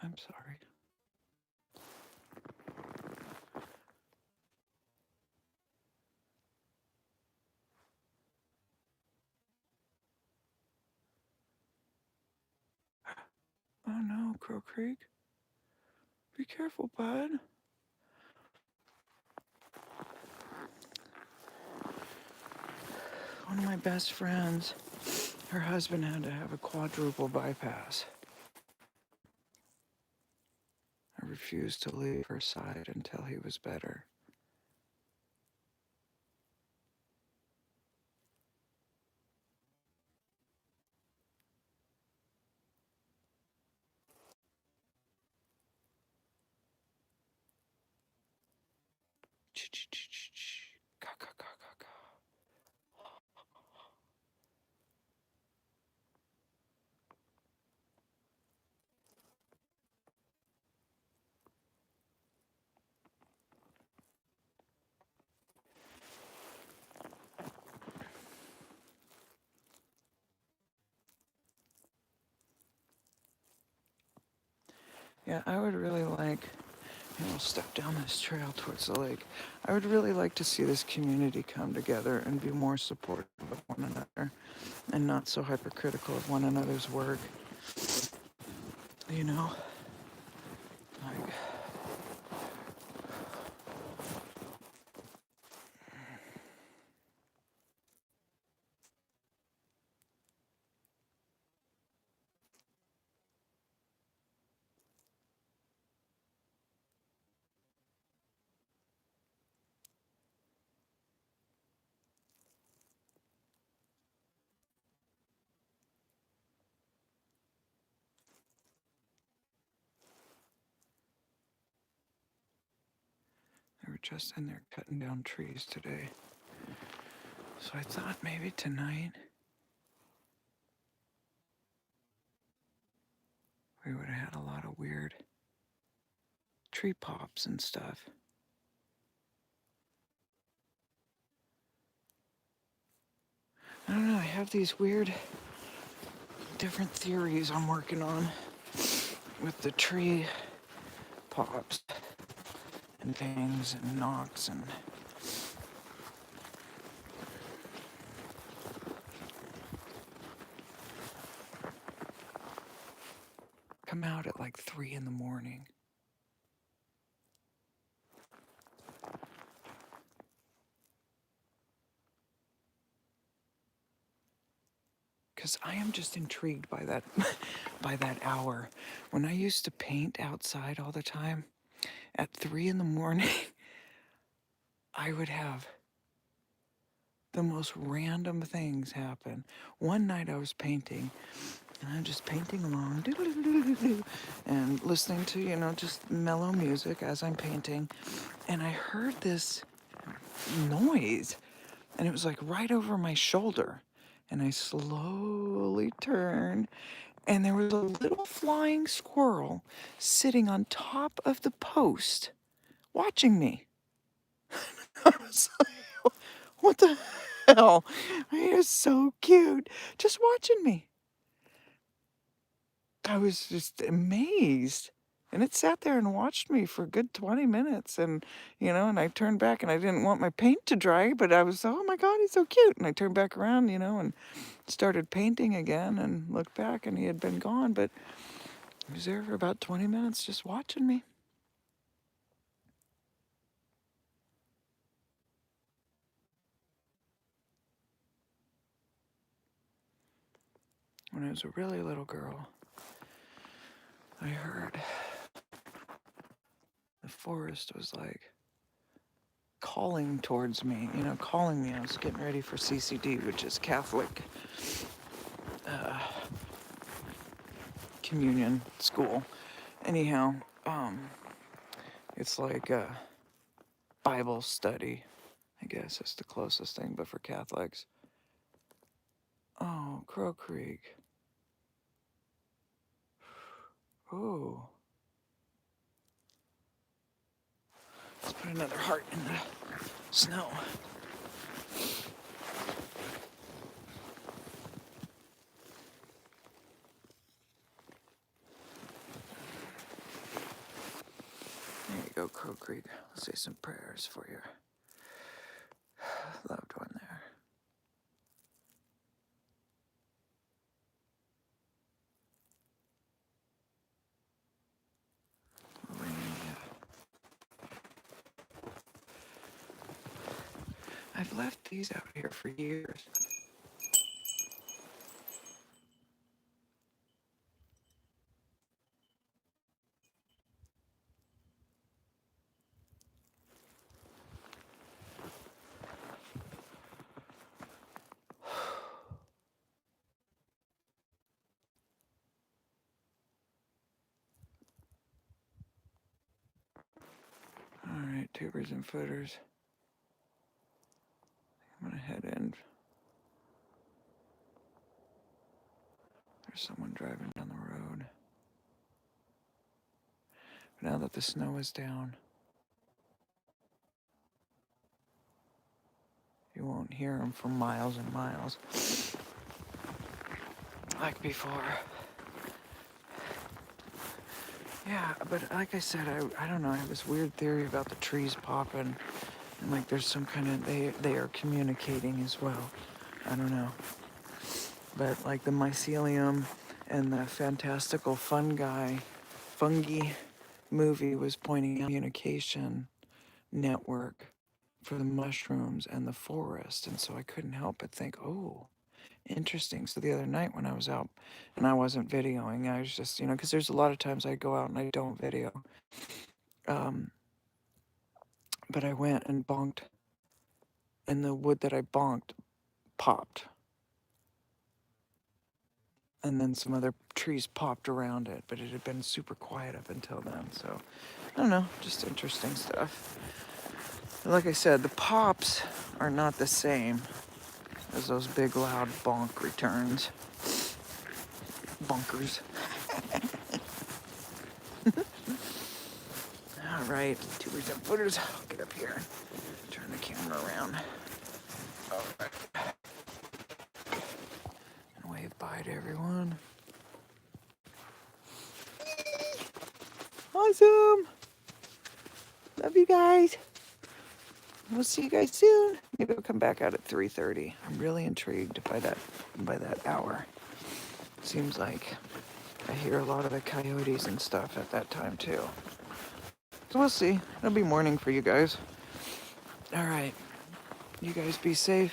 I'm sorry. Oh no, Crow Creek. Be careful, bud. One of my best friends, her husband had to have a quadruple bypass. I refused to leave her side until he was better. Yeah, I would really like, we'll step down this trail towards the lake. I would really like to see this community come together and be more supportive of one another and not so hypercritical of one another's work. You know? Like, just in there cutting down trees today. So I thought maybe tonight we would have had a lot of weird tree pops and stuff. I don't know, I have these weird different theories I'm working on with the tree pops and bangs and knocks and come out at like 3 in the morning. Because I am just intrigued by that by that hour. When I used to paint outside all the time, at 3 in the morning, I would have the most random things happen. One night I was painting, and I'm just painting along, and listening to, just mellow music as I'm painting, and I heard this noise, and it was like right over my shoulder. And I slowly turned, and there was a little flying squirrel sitting on top of the post watching me. I was like, what the hell? He is so cute, just watching me. I was just amazed. And it sat there and watched me for a good 20 minutes. And, and I turned back and I didn't want my paint to dry, but I was, oh my God, he's so cute. And I turned back around, and started painting again and looked back and he had been gone. But he was there for about 20 minutes just watching me. When I was a really little girl, I heard the forest was like calling towards me, calling me. I was getting ready for CCD, which is Catholic communion school. Anyhow, it's like a Bible study, I guess it's the closest thing, but for Catholics. Oh, Crow Creek. Oh. Let's put another heart in the snow. There you go, Crow Creek. Let's say some prayers for your loved one there. I've left these out here for years. All right, tubers and footers. I'm gonna head in. There's someone driving down the road. But now that the snow is down, you won't hear them for miles and miles like before. Yeah, but like I said, I don't know. I have this weird theory about the trees popping, and like there's some kind of they are communicating as well. I don't know, but like the mycelium and the fantastical fungi movie was pointing out communication network for the mushrooms and the forest, and so I couldn't help but think, oh, interesting. So the other night when I was out and I wasn't videoing, I was just, because there's a lot of times I go out and I don't video. But I went and bonked, and the wood that I bonked popped. and then some other trees popped around it, but it had been super quiet up until then. So I don't know, just interesting stuff. Like I said, the pops are not the same as those big loud bonk returns. Bonkers. All right, tubers and footers, I'll get up here and turn the camera around. All right. And wave bye to everyone. Awesome. Love you guys. We'll see you guys soon. Maybe I'll come back out at 3:30. I'm really intrigued by that hour. Seems like I hear a lot of the coyotes and stuff at that time too. So we'll see. It'll be morning for you guys. All right. You guys be safe.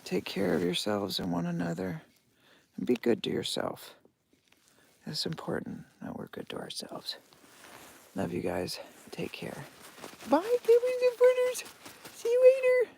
Take care of yourselves and one another. And be good to yourself. It's important that we're good to ourselves. Love you guys. Take care. Bye, babies and fritters. See you later.